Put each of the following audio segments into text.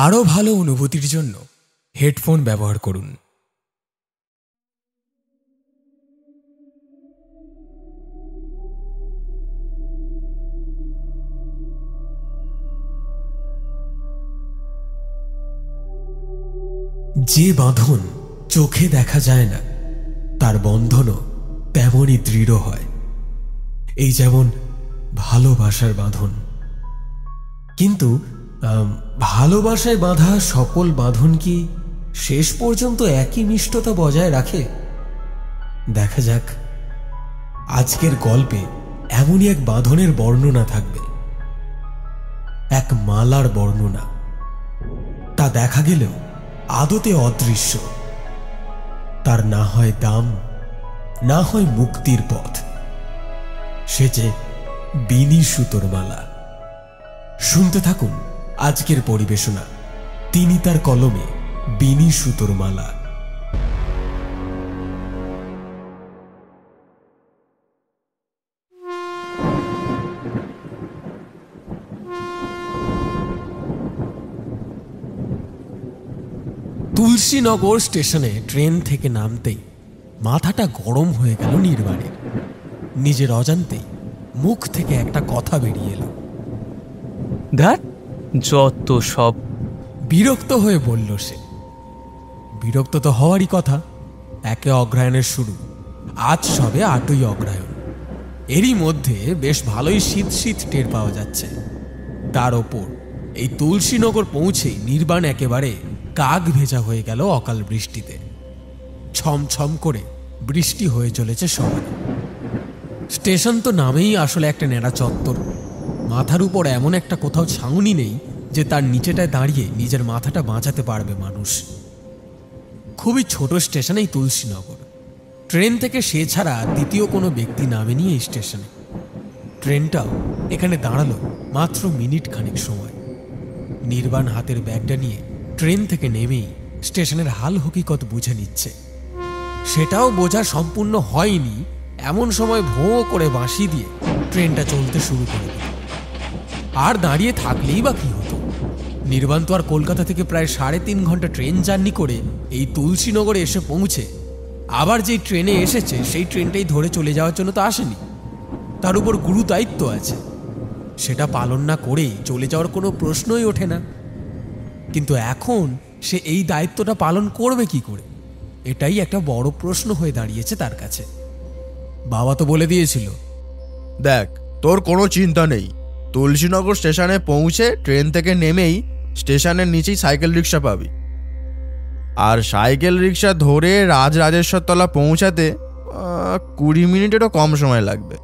আরও ভালো অনুভূতির জন্য হেডফোন ব্যবহার করুন। যে বাঁধন চোখে দেখা যায় না, তার বন্ধনও তেমনই দৃঢ় হয়। এই যেমন ভালোবাসার বাঁধন। কিন্তু ভালোবাসায় বাঁধা সকল বাঁধন কি শেষ পর্যন্ত একই মিষ্টতা বজায় রাখে? দেখা যাক। আজকের গল্পে এমনই এক বাঁধনের বর্ণনা থাকবে, এক মালার বর্ণনা। তা দেখা গেলেও আদতে অদৃশ্য। তার না হয় দাম, না হয় মুক্তির পথ। সে যে বিনি সুতোর মালা। শুনতে থাকুন আজকের পরিবেশনা, তিনি তার কলমে বিনি সুতোর মালা। তুলসীনগর স্টেশনে ট্রেন থেকে নামতেই মাথাটা গরম হয়ে গেল নির্বাণের। নিজের অজান্তেই মুখ থেকে একটা কথা বেরিয়ে এলো। ধ্যাৎ, যত সব। বিরক্ত হয়ে বলল সে। বিরক্ত তো হওয়ারই কথা। একে অগ্রহায়ণের শুরু, আজ সবে 8ই অগ্রহায়ণ। এরই মধ্যে বেশ ভালোই শীত শীত টের পাওয়া যাচ্ছে। তার ওপর এই তুলসীনগর পৌঁছেই নির্বাণ একেবারে কাক ভেজা হয়ে গেল অকাল বৃষ্টিতে। ছমছম করে বৃষ্টি হয়ে চলেছে শহরে। স্টেশন তো নামেই আসলে একটা ন্যাড়া চত্বর। মাথার উপর এমন একটা কোথাও ছাউনি নেই যে তার নিচেটায় দাঁড়িয়ে নিজের মাথাটা বাঁচাতে পারবে মানুষ। খুবই ছোট স্টেশন এই তুলসীনগর। ট্রেন থেকে সে ছাড়া দ্বিতীয় কোনো ব্যক্তি নামেনি এই স্টেশনে। ট্রেনটাও এখানে দাঁড়ালো মাত্র মিনিট খানিক সময়। নির্বাণ হাতের ব্যাগটা নিয়ে ট্রেন থেকে নেমেই স্টেশনের হাল হকিকত বুঝে নিচ্ছে। সেটাও বোঝা সম্পূর্ণ হয়নি এমন সময় ভোঁ করে বাঁশি দিয়ে ট্রেনটা চলতে শুরু করে দিল। আর দাঁড়িয়ে থাকলেই বা কি হতো? নির্বাণ তো আর কলকাতা থেকে প্রায় 3.5 ঘন্টা ট্রেন জার্নি করে এই তুলসীনগরে এসে পৌঁছে আবার যেই ট্রেনে এসেছে সেই ট্রেনটাই ধরে চলে যাওয়ার জন্য তো আসেনি। তার উপর গুরু দায়িত্ব আছে, সেটা পালন না করেই চলে যাওয়ার কোনো প্রশ্নই ওঠে না। কিন্তু এখন সে এই দায়িত্বটা পালন করবে কি করে, এটাই একটা বড় প্রশ্ন হয়ে দাঁড়িয়েছে তার কাছে। বাবা তো বলে দিয়েছিল, দেখ তোর কোনো চিন্তা নেই, তুলসীনগর স্টেশনে পৌঁছে ট্রেন থেকে নেমেই স্টেশনের নিচেই সাইকেল রিক্সা পাবি। আর সাইকেল রিক্সা ধরে রাজরাজেশ্বরতলা পৌঁছাতে 20 মিনিটেরও কম সময় লাগবে।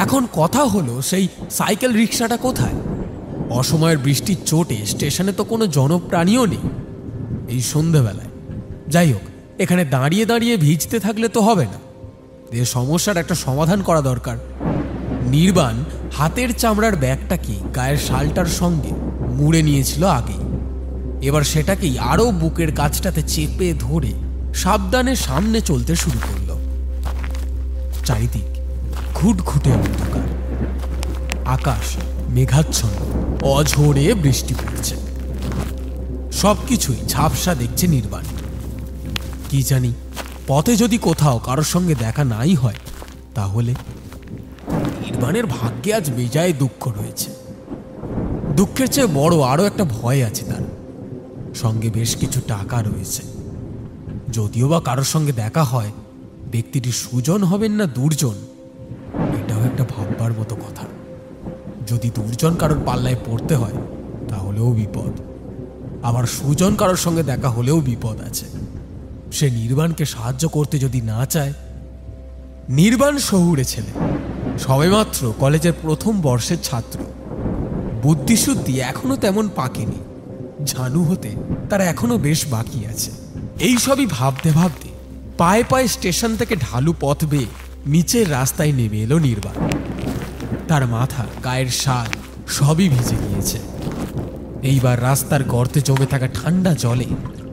এখন কথা হলো সেই সাইকেল রিক্সাটা কোথায়? অসময়ের বৃষ্টির চোটে স্টেশনে তো কোনো জনপ্রাণীও নেই এই সন্ধেবেলায়। যাই হোক, এখানে দাঁড়িয়ে দাঁড়িয়ে ভিজতে থাকলে তো হবে না। এই সমস্যার একটা সমাধান করা দরকার। নির্বাণ হাতের চামড়ার ব্যাগটাকে গায়ের শালটার সঙ্গে মুড়ে নিয়েছিল আগেই। এবার সেটাকেই আরও বুকের কাছটাতে চেপে ধরে সাবধানে সামনে চলতে শুরু করল। চারিদিক ঘুটঘুটে অন্ধকার, আকাশ মেঘাচ্ছন্ন, অঝোরে বৃষ্টি পড়ছে। সবকিছুই ঝাপসা দেখছে নির্বাণ। কি জানি পথে যদি কোথাও কারোর সঙ্গে দেখা নাই হয় তাহলে? নির্বাণের ভাগ্যে আজ বেজায় দুঃখ রয়েছে। দুঃখের চেয়ে বড় আরো একটা ভয় আছে তার। সঙ্গে বেশ কিছু টাকা রয়েছে। যদিও বা কারোর সঙ্গে দেখা হয়, ব্যক্তিটি সুজন হবেন না দুর্জন, এটাও একটা ভাববার মতো কথা। যদি দুর্জন কারোর পাল্লায় পড়তে হয় তাহলেও বিপদ, আবার সুজন কারোর সঙ্গে দেখা হলেও বিপদ আছে। সে নির্বাণকে সাহায্য করতে যদি না চায়। নির্বাণ শহুরে ছেলে, সবেমাত্র কলেজের প্রথম বর্ষের ছাত্র। বুদ্ধিশুদ্ধি এখনো তেমন পাকেনি। ঝানু হতে তার এখনো বেশ বাকি আছে। এই সবই ভাবতে ভাবতে পায়ে পায়ে স্টেশন থেকে ঢালু পথ বেয়ে নিচের রাস্তায় নেমে এলো নির্বাণ। তার মাথা, গায়ের শাল সবই ভিজে গিয়েছে। এইবার রাস্তার গর্তে জমে থাকা ঠান্ডা জলে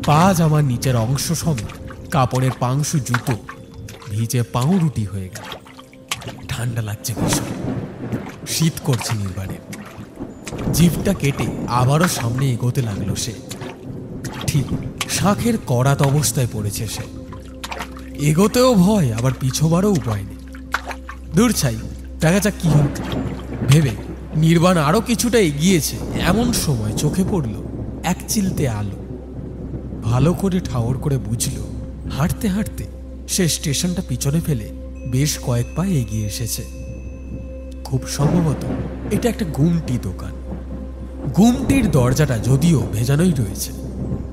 পা জামার নিচের অংশ সমেত কাপড়ের পাংশু জুতো ভিজে পাউরুটি হয়ে গেল। ঠান্ডা লাগছে ভীষণ, শীত করছে নির্বাণের। জিভটা কেটে আবারও সামনে এগোতে লাগলো সে। ঠিক শাঁখের করাত অবস্থায় পড়েছে সে। এগোতেও ভয়, আবার পিছোবারও উপায় নেই। দূর ছাই, দেখা যাক কি হয় ভেবে নির্বাণ আরো কিছুটা এগিয়েছে। এমন সময় চোখে পড়ল এক চিলতে আলো। ভালো করে ঠাউর করে বুঝল, হাঁটতে হাঁটতে সে স্টেশনটা পিছনে ফেলে বেশ কয়েক পা এগিয়ে এসেছে। খুব সম্ভবত এটা একটা গুমটি দোকান। গুমটির দরজাটা যদিও ভেজানোই রয়েছে,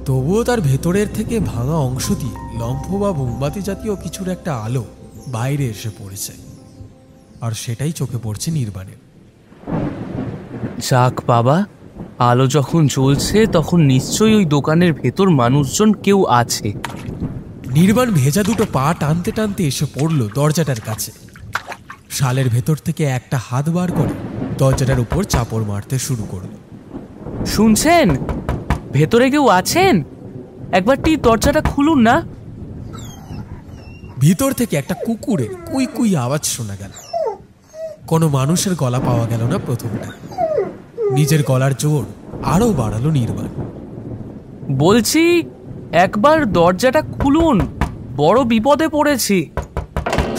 তবুও তার ভেতরের থেকে ভাঙা অংশ দিয়ে লম্ফ বা মোমবাতি জাতীয় কিছুর একটা আলো বাইরে এসে পড়েছে। আর সেটাই চোখে পড়ছে নির্বাণের। যাক বাবা, আলো যখন জ্বলছে তখন নিশ্চয়ই ওই দোকানের ভেতর মানুষজন কেউ আছে। নির্বাণ ভেজা দুটো পা টানতে টানতে এসে পড়ল দরজাটার কাছে। শালের ভেতর থেকে একটা হাত বার করে দরজাটার উপর চাপড় মারতে শুরু করল। শুনছেন? ভেতরে কেউ আছেন? একবারটি দরজাটা খুলুন না। ভিতর থেকে একটা কুকুরের কুই কুই আওয়াজ শোনা গেল। কোনো মানুষের গলা পাওয়া গেল না প্রথমটা। নিজের গলার জোর আরো বাড়ালো নির্বাণ। বলছি, একবার দরজাটা খুলুন, বড় বিপদে পড়েছি।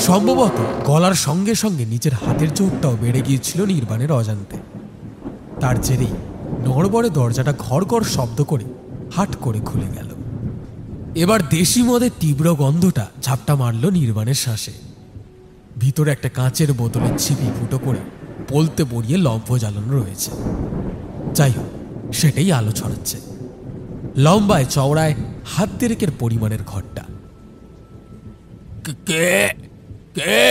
সম্ভবত গলার সঙ্গে সঙ্গে নিজের হাতের জোরটাও বেড়ে গিয়েছিল নির্বাণের অজান্তে। তার জেরেই নড়বড়ে দরজাটা ঘড়ঘড় শব্দ করে হাট করে খুলে গেল। এবার দেশি মদের তীব্র গন্ধটা ঝাপটা মারল নির্বাণের শ্বাসে। ভিতরে একটা কাঁচের বোতলের ছিপি ফুটো করে পলতে পড়িয়ে লম্ফ জ্বালানো রয়েছে। যাই হোক, সেটাই আলো ছড়াচ্ছে। লম্বায় চওড়ায় হাত দেড়েকের পরিমাণের ঘরটা। কে কে?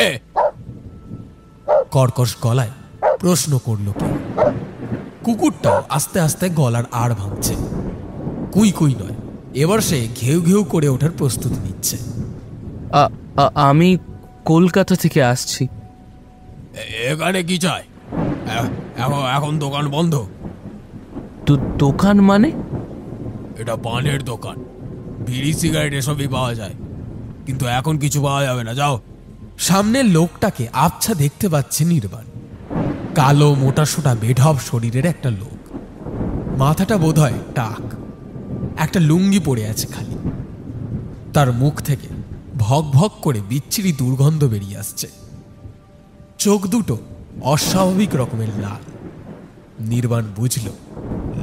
কর্কশ গলায় প্রশ্ন করল কে। কুকুরটাও আস্তে আস্তে গলার আড় ভাঙছে। কুই কুই নয়, এবার সে ঘেউ ঘেউ করে ওঠার প্রস্তুতি নিচ্ছে। আমি কলকাতা থেকে আসছি। এখানে কি চাই? এখন দোকান বন্ধ। দোকান মানে? এটা পানের দোকান, বিড়ি সিগারেট এসবই পাওয়া যায়, কিন্তু এখন কিছু পাওয়া যাবে না, যাও। সামনের লোকটাকে আবছা দেখতে পাচ্ছে নির্বাণ। কালো মোটাসোটা বেঢপ শরীরের একটা লোক। মাথাটা বোধহয় টাক, একটা লুঙ্গি পড়ে আছে খালি। তার মুখ থেকে ভক ভক করে বিচ্ছিরি দুর্গন্ধ বেরিয়ে আসছে। চোখ দুটো অস্বাভাবিক রকমের লাল। নির্বাণ বুঝল,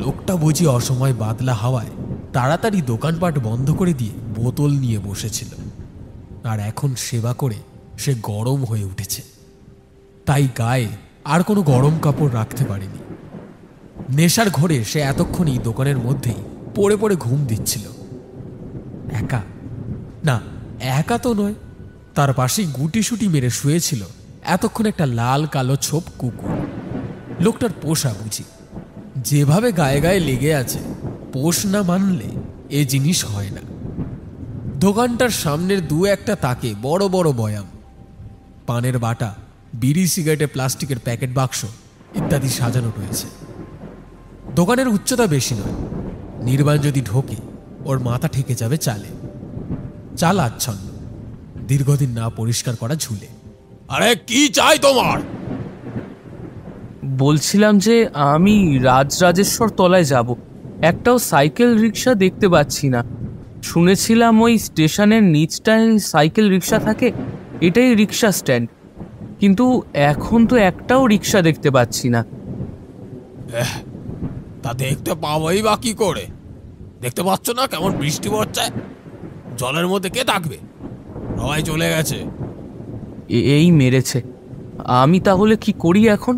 লোকটা বুঝি অসময় বাদলা হাওয়ায় তাড়াতাড়ি দোকানপাট বন্ধ করে দিয়ে বোতল নিয়ে বসেছিল, আর এখন সেবা করে সে গরম হয়ে উঠেছে। তাই গায়ে আর কোনো গরম কাপড় রাখতে পারেনি। নেশার ঘোরে সে এতক্ষণই দোকানের মধ্যেই পড়ে পড়ে ঘুম দিচ্ছিল। একা না, একা তো নয়, তার পাশেই গুটিসুটি মেরে শুয়েছিল এতক্ষণ একটা লাল কালো ছোপ কুকুর। লোকটার পোষা বুঝি, যেভাবে গায়ে গায়ে লেগে আছে, পোষ না মানলে এ জিনিস হয় না। দোকানটার সামনের দু একটা তাকে বড় বড় বয়াম, পানের বাটা, বিড়ি সিগারেটের প্লাস্টিকের প্যাকেট বাক্স ইত্যাদি সাজানো রয়েছে। দোকানের উচ্চতা বেশি নয়। নির্বাণ যদি ঢোকে, ওর মাথা ঠেকে যাবে চালে। চাল আচ্ছন্ন, দীর্ঘদিন না পরিষ্কার করা ঝুলে। আরে কি চাই তোমার? বলছিলাম যে আমি রাজরাজেশ্বর তলায় যাব। একটাও সাইকেল রিক্সা দেখতে পাচ্ছি না। শুনেছিলাম ওই স্টেশনের নিচটায় সাইকেল রিক্সা থাকে, এটাই রিক্সা স্ট্যান্ড, কিন্তু এখন তো একটাও রিক্সা দেখতে পাচ্ছি না। তা দেখতে পাবোই বা কি করে? দেখতে পাচ্ছ না কেমন বৃষ্টি পড়ছে? জলের মধ্যে কে থাকবে? সবাই চলে গেছে। এই মেরেছে। আমি তাহলে কি করি এখন?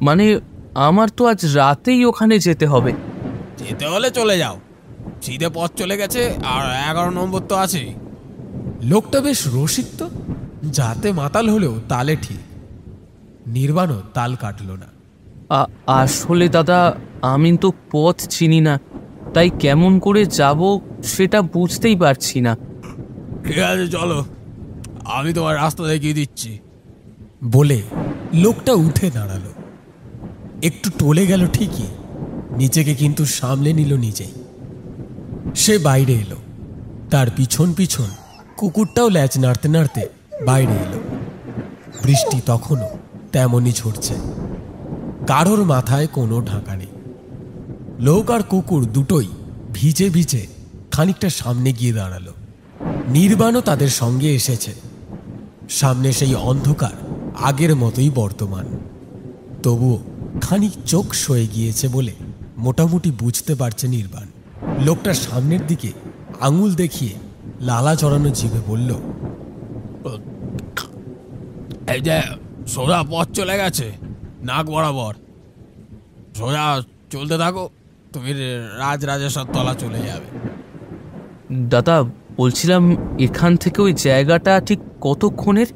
মানে আমার তো আজ রাতেই ওখানে যেতে হবে। যেতে হলে চলে যাও, সিধে পথ চলে গেছে, আর 11 নম্বর তো আছে। লোকটা বেশ রসিক তো, যাতে মাতাল হলেও তালে ঠিক। নির্বাণও তাল কাটল না। আসলে দাদা, আমি তো পথ চিনি না, তাই কেমন করে যাব সেটা বুঝতেই পারছি না। ঠিক আছে, চলো, আমি তোমার রাস্তা দেখিয়ে দিচ্ছি। বলে লোকটা উঠে দাঁড়ালো। একটু টলে গেল ঠিকই, নিজেকে কিন্তু সামলে নিল নিজেই। সে বাইরে এলো। তার পিছন পিছন কুকুরটাও ল্যাজ নাড়তে নাড়তে বাইরে এলো। বৃষ্টি তখনও তেমনই ঝরছে। কারোর মাথায় কোনো ঢাকা নেই। লোক আর কুকুর দুটোই ভিজে ভিজে খানিকটা সামনে গিয়ে দাঁড়ালো। নির্বাণও তাদের সঙ্গে এসেছে। সামনে সেই অন্ধকার আগের মতোই বর্তমান, তবুও খানিক চোখ সয়ে গিয়েছে বলে মোটামুটি বুঝতে পারছে নির্বাণ। লোকটার সামনের দিকে আঙুল দেখিয়ে লালা জড়ানো জিভে বলল, এই যে সোজা পথ চলে গেছে নাক বরাবর, সোজা চলতে থাকো, তুমি রাজরাজেশ্বর তলা চলে যাবে। দাদা বলছিলাম, এখান থেকে ওই জায়গাটা ঠিক কতক্ষণের,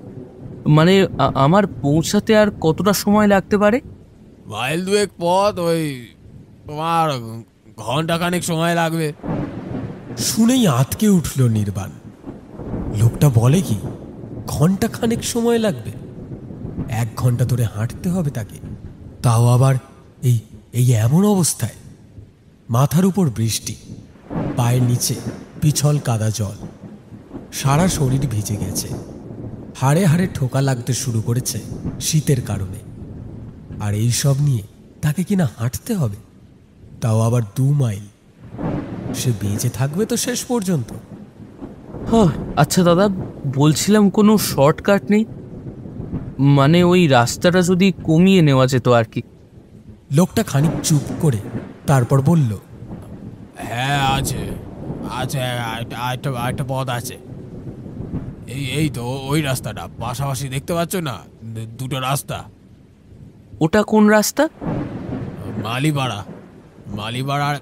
মানে আমার পৌঁছাতে আর কতটা সময় লাগতে পারে? মাইল দুয়েক পথ, ওই তোমার ঘন্টাখানেক সময় লাগবে। শুনেই আতকে উঠল নির্বাণ। লোকটা বলে কি ঘন্টাখানেক সময় লাগবে? 1 ঘন্টা ধরে হাঁটতে হবে তাকে, তাও আবার এই এই এমন অবস্থায়। মাথার উপর বৃষ্টি, পায়ের নিচে পিছল কাদা জল, সারা শরীর ভিজে গেছে, হাড়ে হাড়ে ঠোকা লাগতে শুরু করেছে শীতের কারণে। আর এই সব নিয়ে তাকে কিনা হাঁটতে হবে, তাও আবার 2 মাইল। সে বেঁচে থাকবে তো শেষ পর্যন্ত? আচ্ছা দাদা, বলছিলাম কোনো শর্টকাট নেই? মানে ওই রাস্তাটা যদি কমিয়ে নেওয়া যেত আর কি। লোকটা খানিক চুপ করে তারপর বলল, হ্যাঁ আছে আছে, একটা পথ আছে। এই তো ওই রাস্তাটা পাশাপাশি দেখতে পাচ্ছ না, 2টো রাস্তা। ওটা কোন রাস্তা? মালিপাড়ার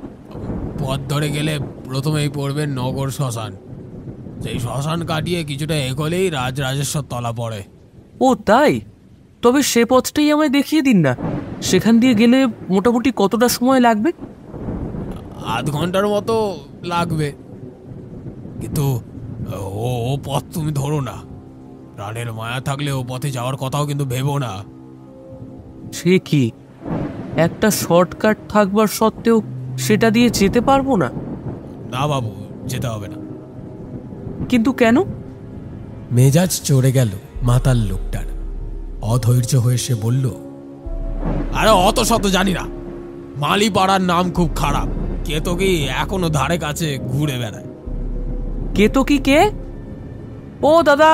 পথ ধরে গেলে প্রথমেই পড়বে নগর শ্মশান। সেই শ্মশান কাটিয়ে কিছুটা এগোলেই রাজরাজেশ্বর তলা পড়ে। ও তাই? তবে সে পথটাই আমায় দেখিয়ে দিন না। সেখান দিয়ে গেলে মোটামুটি কতটা সময় লাগবে? আধ ঘন্টার মতো লাগবে, কিন্তু ও পথ তুমি ধরো না। প্রাণের মায়া থাকলে ও পথে যাওয়ার কথাও কিন্তু ভেবো না। সে কি, একটা শর্টকাট থাকবার সত্ত্বেও সেটা দিয়ে যেতে পারবো না? না বাবু, যেতে হবে না। কিন্তু কেন? মেজাজ চড়ে গেল মাতাল লোকটার। অধৈর্য হয়ে সে বলল, আরে অত শত জানি না, মালিপাড়ার নাম খুব খারাপ। কেতকী এখনো ধারে কাছে ঘুরে বেড়ায়। কেতকী কে? ও দাদা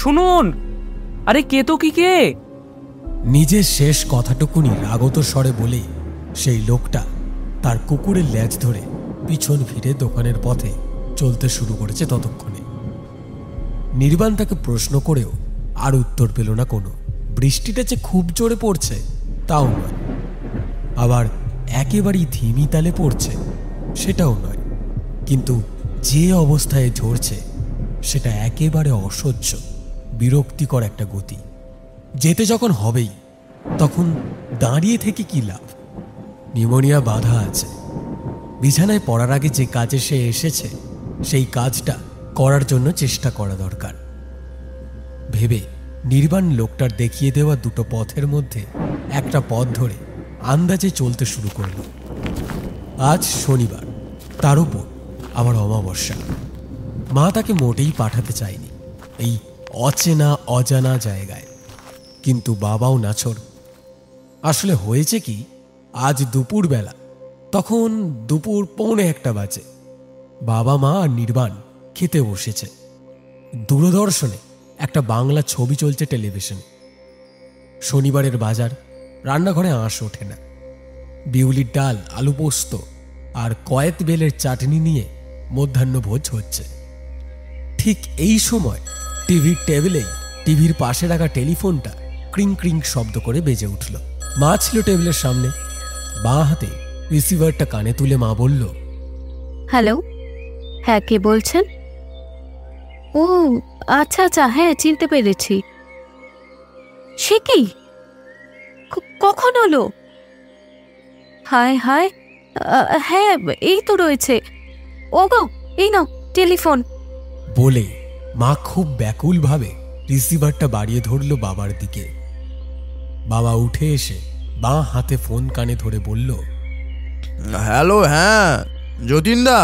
শুনুন, আরে কেতকী কে? নিজের শেষ কথাটুকুনি রাগত স্বরে বলে সেই লোকটা তার কুকুরের ল্যাজ ধরে পিছন ফিরে দোকানের পথে চলতে শুরু করেছে। ততক্ষণে নির্বাণ তাকে প্রশ্ন করেও আর উত্তর পেল না কোনো। বৃষ্টিটা যে খুব জোরে পড়ছে তাও নয়, আবার একেবারেই ধিমি তালে পড়ছে সেটাও নয়, কিন্তু যে অবস্থায় ঝরছে সেটা একেবারে অসহ্য বিরক্তিকর একটা গতি। যেতে যখন হবেই তখন দাঁড়িয়ে থেকে কি লাভ? নিউমোনিয়া বাধা আছে। বিছানায় পড়ার আগে যে কাজে সে এসেছে সেই কাজটা করার জন্য চেষ্টা করা দরকার ভেবে নির্বাণ লোকটার দেখিয়ে দেওয়া 2টো পথের মধ্যে একটা পথ ধরে আন্দাজে চলতে শুরু করল। আজ শনিবার, তার উপর আবার অমাবস্যা। মা তাকে মোটেই পাঠাতে চায়নি এই অচেনা অজানা জায়গায়, কিন্তু বাবাও নাছোড়। আসলে হয়েছে কি, আজ দুপুরবেলা, তখন দুপুর 1:45 বাজে, বাবা মা আর নির্বাণ খেতে বসেছে। দূরদর্শনে একটা বাংলা ছবি চলছে টেলিভিশনে। শনিবারের বাজার, রান্নাঘরে আঁশ ওঠে না। বিউলির ডাল, আলু পোস্ত আর কয়েত বেলের চাটনি নিয়ে মধ্যাহ্নভোজ হচ্ছে। ঠিক এই সময় টিভির টেবিলেই টিভির পাশে রাখা টেলিফোনটা ক্রিং ক্রিং শব্দ করে বেজে উঠল। মা ছিল টেবিলের সামনে, বাঁ হাতে রিসিভারটা কানে তুলে মা বলল, হ্যালো, হ্যাঁ কে বলছেন? ও আচ্ছা আচ্ছা, হ্যাঁ চিনতে পেরেছি। সে কি, কখন হলো? হায় হায়, হ্যাঁ এই তো রয়েছে। ও গো, এই নাও টেলিফোন। বলে মা খুব ব্যাকুলভাবে রিসিভারটা বাড়িয়ে ধরল বাবার দিকে। বাবা উঠে এসে বাঁ হাতে ফোন কানে ধরে বলল, হ্যালো, হ্যাঁ যতীনদা,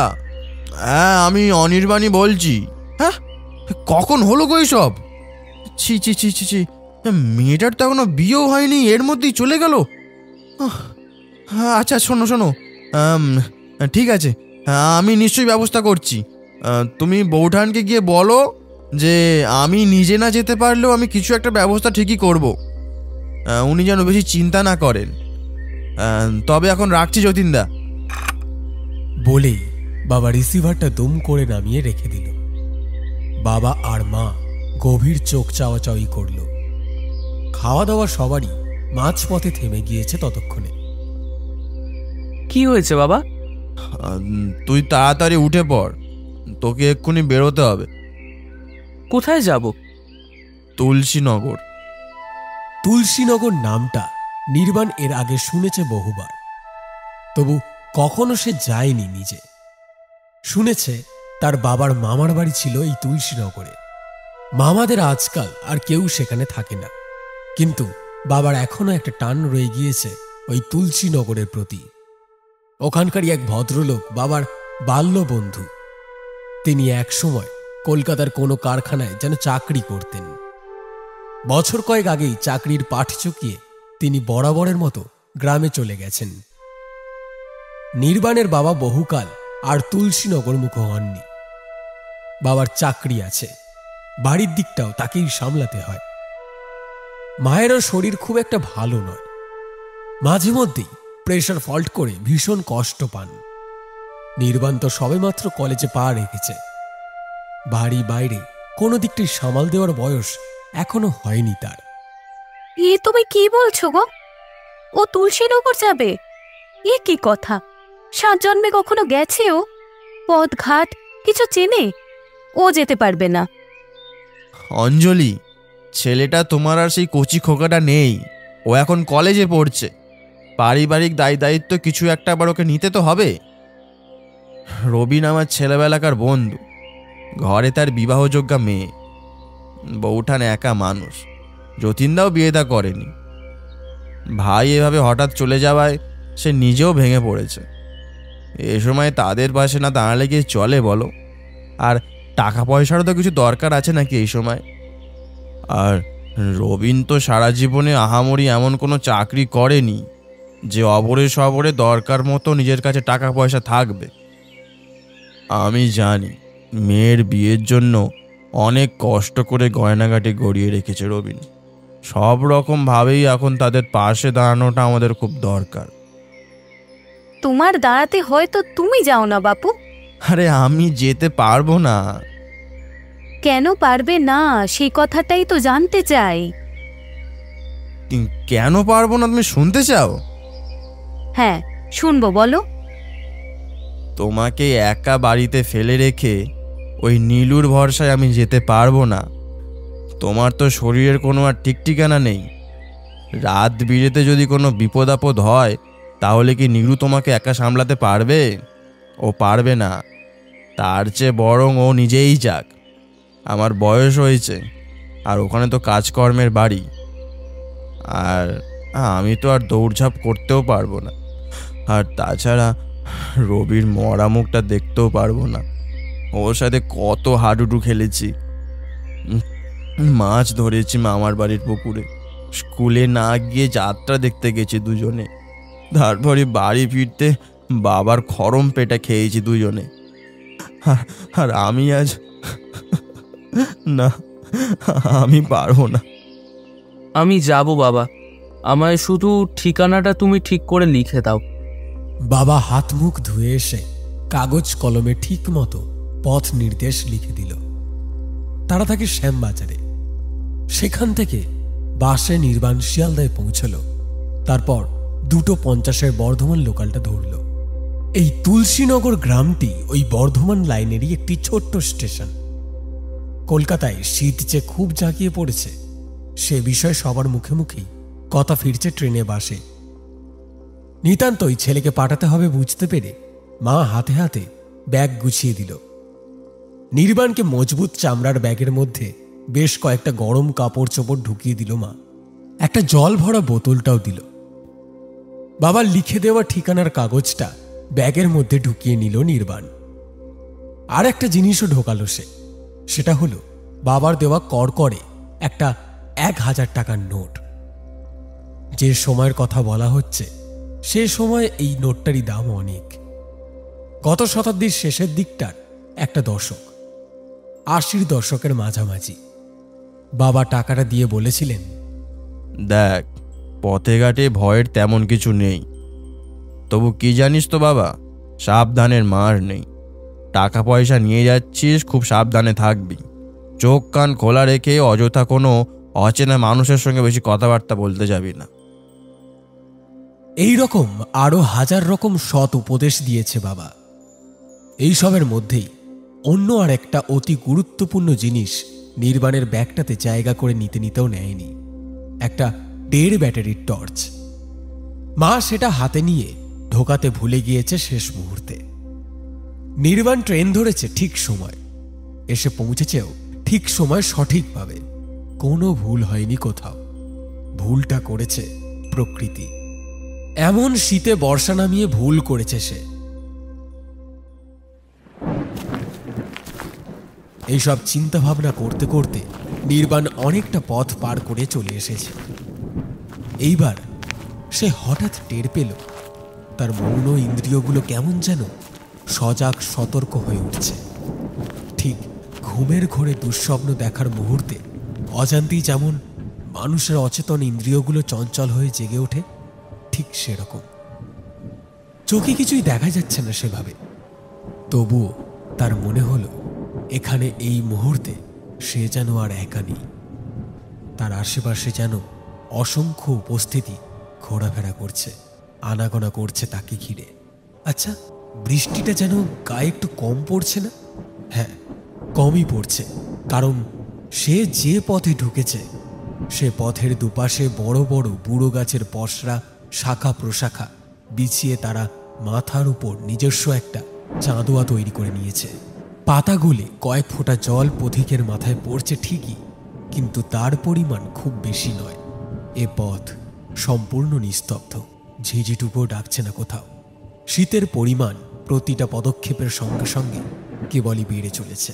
হ্যাঁ আমি অনির্বাণী বলছি। হ্যাঁ কখন হলো গো সব? ছি ছি ছি ছি ছি, মেয়েটার তো এখনো বিয়েও হয়নি, এর মধ্যেই চলে গেল। আচ্ছা শোনো শোনো, ঠিক আছে, আমি নিশ্চয়ই ব্যবস্থা করছি। তুমি বৌঠানকে গিয়ে বলো যে আমি নিজে না যেতে পারলেও আমি কিছু একটা ব্যবস্থা ঠিকই করব। উনি যেন বেশি চিন্তা না করেন। তবে এখন রাখছি যতীনদা। বলেই বাবা রিসিভারটা দুম করে নামিয়ে রেখে দিল। বাবা আর মা গভীর চোখ চাওয়াচাওয়ি করল। খাওয়া দাওয়া সবারই মাঝপথে থেমে গিয়েছে ততক্ষণে। কি হয়েছে বাবা? তুই তাড়াতাড়ি উঠে পড়, তোকে এক্ষুনি বেরোতে হবে। কোথায় যাব? তুলসীনগর। তুলসীনগর নামটা নির্বাণ এর আগে শুনেছে বহুবার, তবু কখনো সে যায়নি নিজে। শুনেছে তার বাবার মামার বাড়ি ছিল এই তুলসীনগরে। মামাদের আজকাল আর কেউ সেখানে থাকে না, কিন্তু বাবার এখনো একটা টান রয়ে গিয়েছে ওই তুলসীনগরের প্রতি। ওখানকারই এক ভদ্রলোক বাবার বাল্য বন্ধু। তিনি একসময় কলকাতার কোনো কারখানায় যেন চাকরি করতেন। বছর কয়েক আগেই চাকরির পাঠ চুকিয়ে তিনি বরাবরের মতো গ্রামে চলে গেছেন। নির্বাণের বাবা বহুকাল আর তুলসীনগর মুখ হননি। বাবার চাকরি আছে, বাড়ির দিকটাও তাকেই সামলাতে হয়। মায়েরও শরীর খুব একটা ভালো নয়, মাঝে মধ্যেই প্রেশার ফল্ট করে ভীষণ কষ্ট পান। নির্বাণ তো সবেমাত্র কলেজে পা রেখেছে। বাড়ি বাইরে কোনো দিকটাই সামাল দেওয়ার বয়স এখনো হয়নি তার। তুমি কি বলছো গো? ও তুলসীনগর যাবে? কি কথা! 7 জন্মে কখনো গেছে ও? পথ ঘাট কিছু চেনে? ও যেতে পারবে না। অঞ্জলি, ছেলেটা তোমার আর সেই কচি খোকাটা নেই। ও এখন কলেজে পড়ছে। পারিবারিক দায়িত্ব কিছু একটা আবার ওকে নিতে তো হবে। রবিন আমার ছেলেবেলাকার বন্ধু, ঘরে তার বিবাহযোগ্যা মেয়ে। বউঠান একা মানুষ, যতীনদাও বিয়েটা করেনি। ভাই এভাবে হঠাৎ চলে যাওয়ায় সে নিজেও ভেঙে পড়েছে। এ সময় তাদের পাশে না দাঁড়ালে গিয়ে চলে বলো? আর টাকা পয়সারও তো কিছু দরকার আছে নাকি এই সময়? আর রবিন তো সারা জীবনে আহামরি এমন কোনো চাকরি করেনি যে অবরে সবরে দরকার মতো নিজের কাছে টাকা পয়সা থাকবে। আমি জানি মেয়ের বিয়ের জন্য অনেক কষ্ট করে গয়নাগাটি গড়িয়ে রেখেছে রবিন। সব রকম ভাবেই এখন তাদের পাশে দাঁড়ানোটা আমাদের খুব দরকার। তোমার দাঁড়াতে হয়তো তুমি যাও না বাপু। আরে আমি যেতে পারবো না। কেন পারবে না সেই কথাটাই তো জানতে চাই। কেন পারবো না তুমি শুনতে চাও? হ্যাঁ, শুনবো, বলো। তোমাকে একা বাড়িতে ফেলে রেখে ওই নীলুর ভরসায় আমি যেতে পারবো না। তোমার তো শরীরের কোনো আর ঠিক ঠিকানা নেই। রাত বিরেতে যদি কোনো বিপদ আপদ হয় তাহলে কি নীলু তোমাকে একা সামলাতে পারবে? ও পারবে না। তার চেয়ে বরং ও নিজেই যাক। আমার বয়স হয়েছে, আর ওখানে তো কাজকর্মের বাড়ি। আর আমি তো আর দৌড়ঝাঁপ করতেও পারবো না। আর তাছাড়া রবির মরা মুখটা দেখতেও পারবো না। ওর সাথে কত হাডুডু খেলেছি, মাছ ধরেছি মামার বাড়ির পুকুরে, স্কুলে না গিয়ে যাত্রা দেখতে গেছি দুজনে, তারপরে বাড়ি ফিরতে বাবার খরম পেটা খেয়েছি দুজনে। আর আমি আজ না, আমি পারবো না। আমি যাব বাবা, আমায় শুধু ঠিকানাটা তুমি ঠিক করে লিখে দাও। বাবা হাত মুখ ধুয়ে এসে কাগজ কলমে ঠিক মতো পথ নির্দেশ লিখে দিল। তারা থাকে শ্যামবাজারে। সেখান থেকে বাসে নির্বাণ শিয়ালদায় পৌঁছল। তারপর 2:50 বর্ধমান লোকালটা ধরল। এই তুলসীনগর গ্রামটি ওই বর্ধমান লাইনেরই একটি ছোট্ট স্টেশন। কলকাতায় শীত যে খুব জাঁকিয়ে পড়েছে সে বিষয়ে সবার মুখে মুখেই কথা ফিরছে ট্রেনে বাসে। নিতান্তই ছেলেকে পাঠাতে হবে বুঝতে পেরে মা হাতে হাতে ব্যাগ গুছিয়ে দিল। নির্বাণকে মজবুত চামড়ার ব্যাগের মধ্যে বেশ কয়েকটা গরম কাপড় চোপড় ঢুকিয়ে দিল মা। একটা জল ভরা বোতলটাও দিল। বাবার লিখে দেওয়া ঠিকানার কাগজটা ব্যাগের মধ্যে ঢুকিয়ে নিল নির্বাণ। আর একটা জিনিসও ঢোকালো সে, সেটা হলো বাবার দেওয়া করকরে একটা 1000 টাকার নোট। যে সময়ের কথা বলা হচ্ছে সে সময় এই নোটটারই দাম অনেক। গত শতাব্দীর শেষের দিকটার একটা দশক, 80 দশকের মাঝামাঝি। বাবা টাকাটা দিয়ে বলেছিলেন, দেখ, পথে ঘাটে ভয়ের তেমন কিছু নেই, তবু কি জানিস তো বাবা, সাবধানের মার নেই। টাকা পয়সা নিয়ে যাচ্ছিস, খুব সাবধানে থাকবি। চোখ কান খোলা রেখে অযথা কোনো অচেনা মানুষের সঙ্গে বেশি কথাবার্তা বলতে যাবি না। এই রকম আরো হাজার রকম সৎ উপদেশ দিয়েছে বাবা। এইসবের মধ্যেই অন্য আর একটা অতি গুরুত্বপূর্ণ জিনিস নির্বাণের ব্যাগটাতে জায়গা করে নিতেও নেয়নি, একটা 1.5 ব্যাটারির টর্চ। মা সেটা হাতে নিয়ে ঢোকাতে ভুলে গিয়েছে শেষ মুহূর্তে। নির্বাণ ট্রেন ধরেছে ঠিক সময়, এসে পৌঁছেছেও ঠিক সময় সঠিকভাবে। কোনো ভুল হয়নি কোথাও, ভুলটা করেছে প্রকৃতি। এমন শীতে বর্ষা নামিয়ে ভুল করেছে সে। এইসব চিন্তা ভাবনা করতে করতে নির্বাণ অনেকটা পথ পার করে চলে এসেছে। এইবার সে হঠাৎ টের পেল তার মৌন ইন্দ্রিয়গুলো কেমন যেন সজাগ সতর্ক হয়ে উঠছে। ঠিক ঘুমের ঘোরে দুঃস্বপ্ন দেখার মুহূর্তে অজান্তেই যেমন মানুষের অচেতন ইন্দ্রিয়গুলো চঞ্চল হয়ে জেগে ওঠে, ঠিক সেরকম। চোখে কিছুই দেখা যাচ্ছে না সেভাবে, তবুও তার মনে হলো এখানে এই মুহূর্তে সে যেন আর একা নেই। তার আশেপাশে যেন অসংখ্য উপস্থিতি ঘোরাফেরা করছে, আনাগোনা করছে তাকে ঘিরে। আচ্ছা, বৃষ্টিটা যেন গায়ে একটু কম পড়ছে না? হ্যাঁ, কমই পড়ছে, কারণ সে যে পথে ঢুকেছে সে পথের দুপাশে বড় বড় বুড়ো গাছের পসরা শাখা প্রশাখা বিছিয়ে তারা মাথার উপর নিজস্ব একটা চাঁদোয়া তৈরি করে নিয়েছে। পাতাগুলি কয়েক ফোঁটা জল পথিকের মাথায় পড়ছে ঠিকই, কিন্তু তার পরিমাণ খুব বেশি নয়। এ পথ সম্পূর্ণ নিস্তব্ধ, ঝিঝিটুকুও ডাকছে না কোথাও। শীতের পরিমাণ প্রতিটা পদক্ষেপের সঙ্গে সঙ্গে কেবলই বেড়ে চলেছে।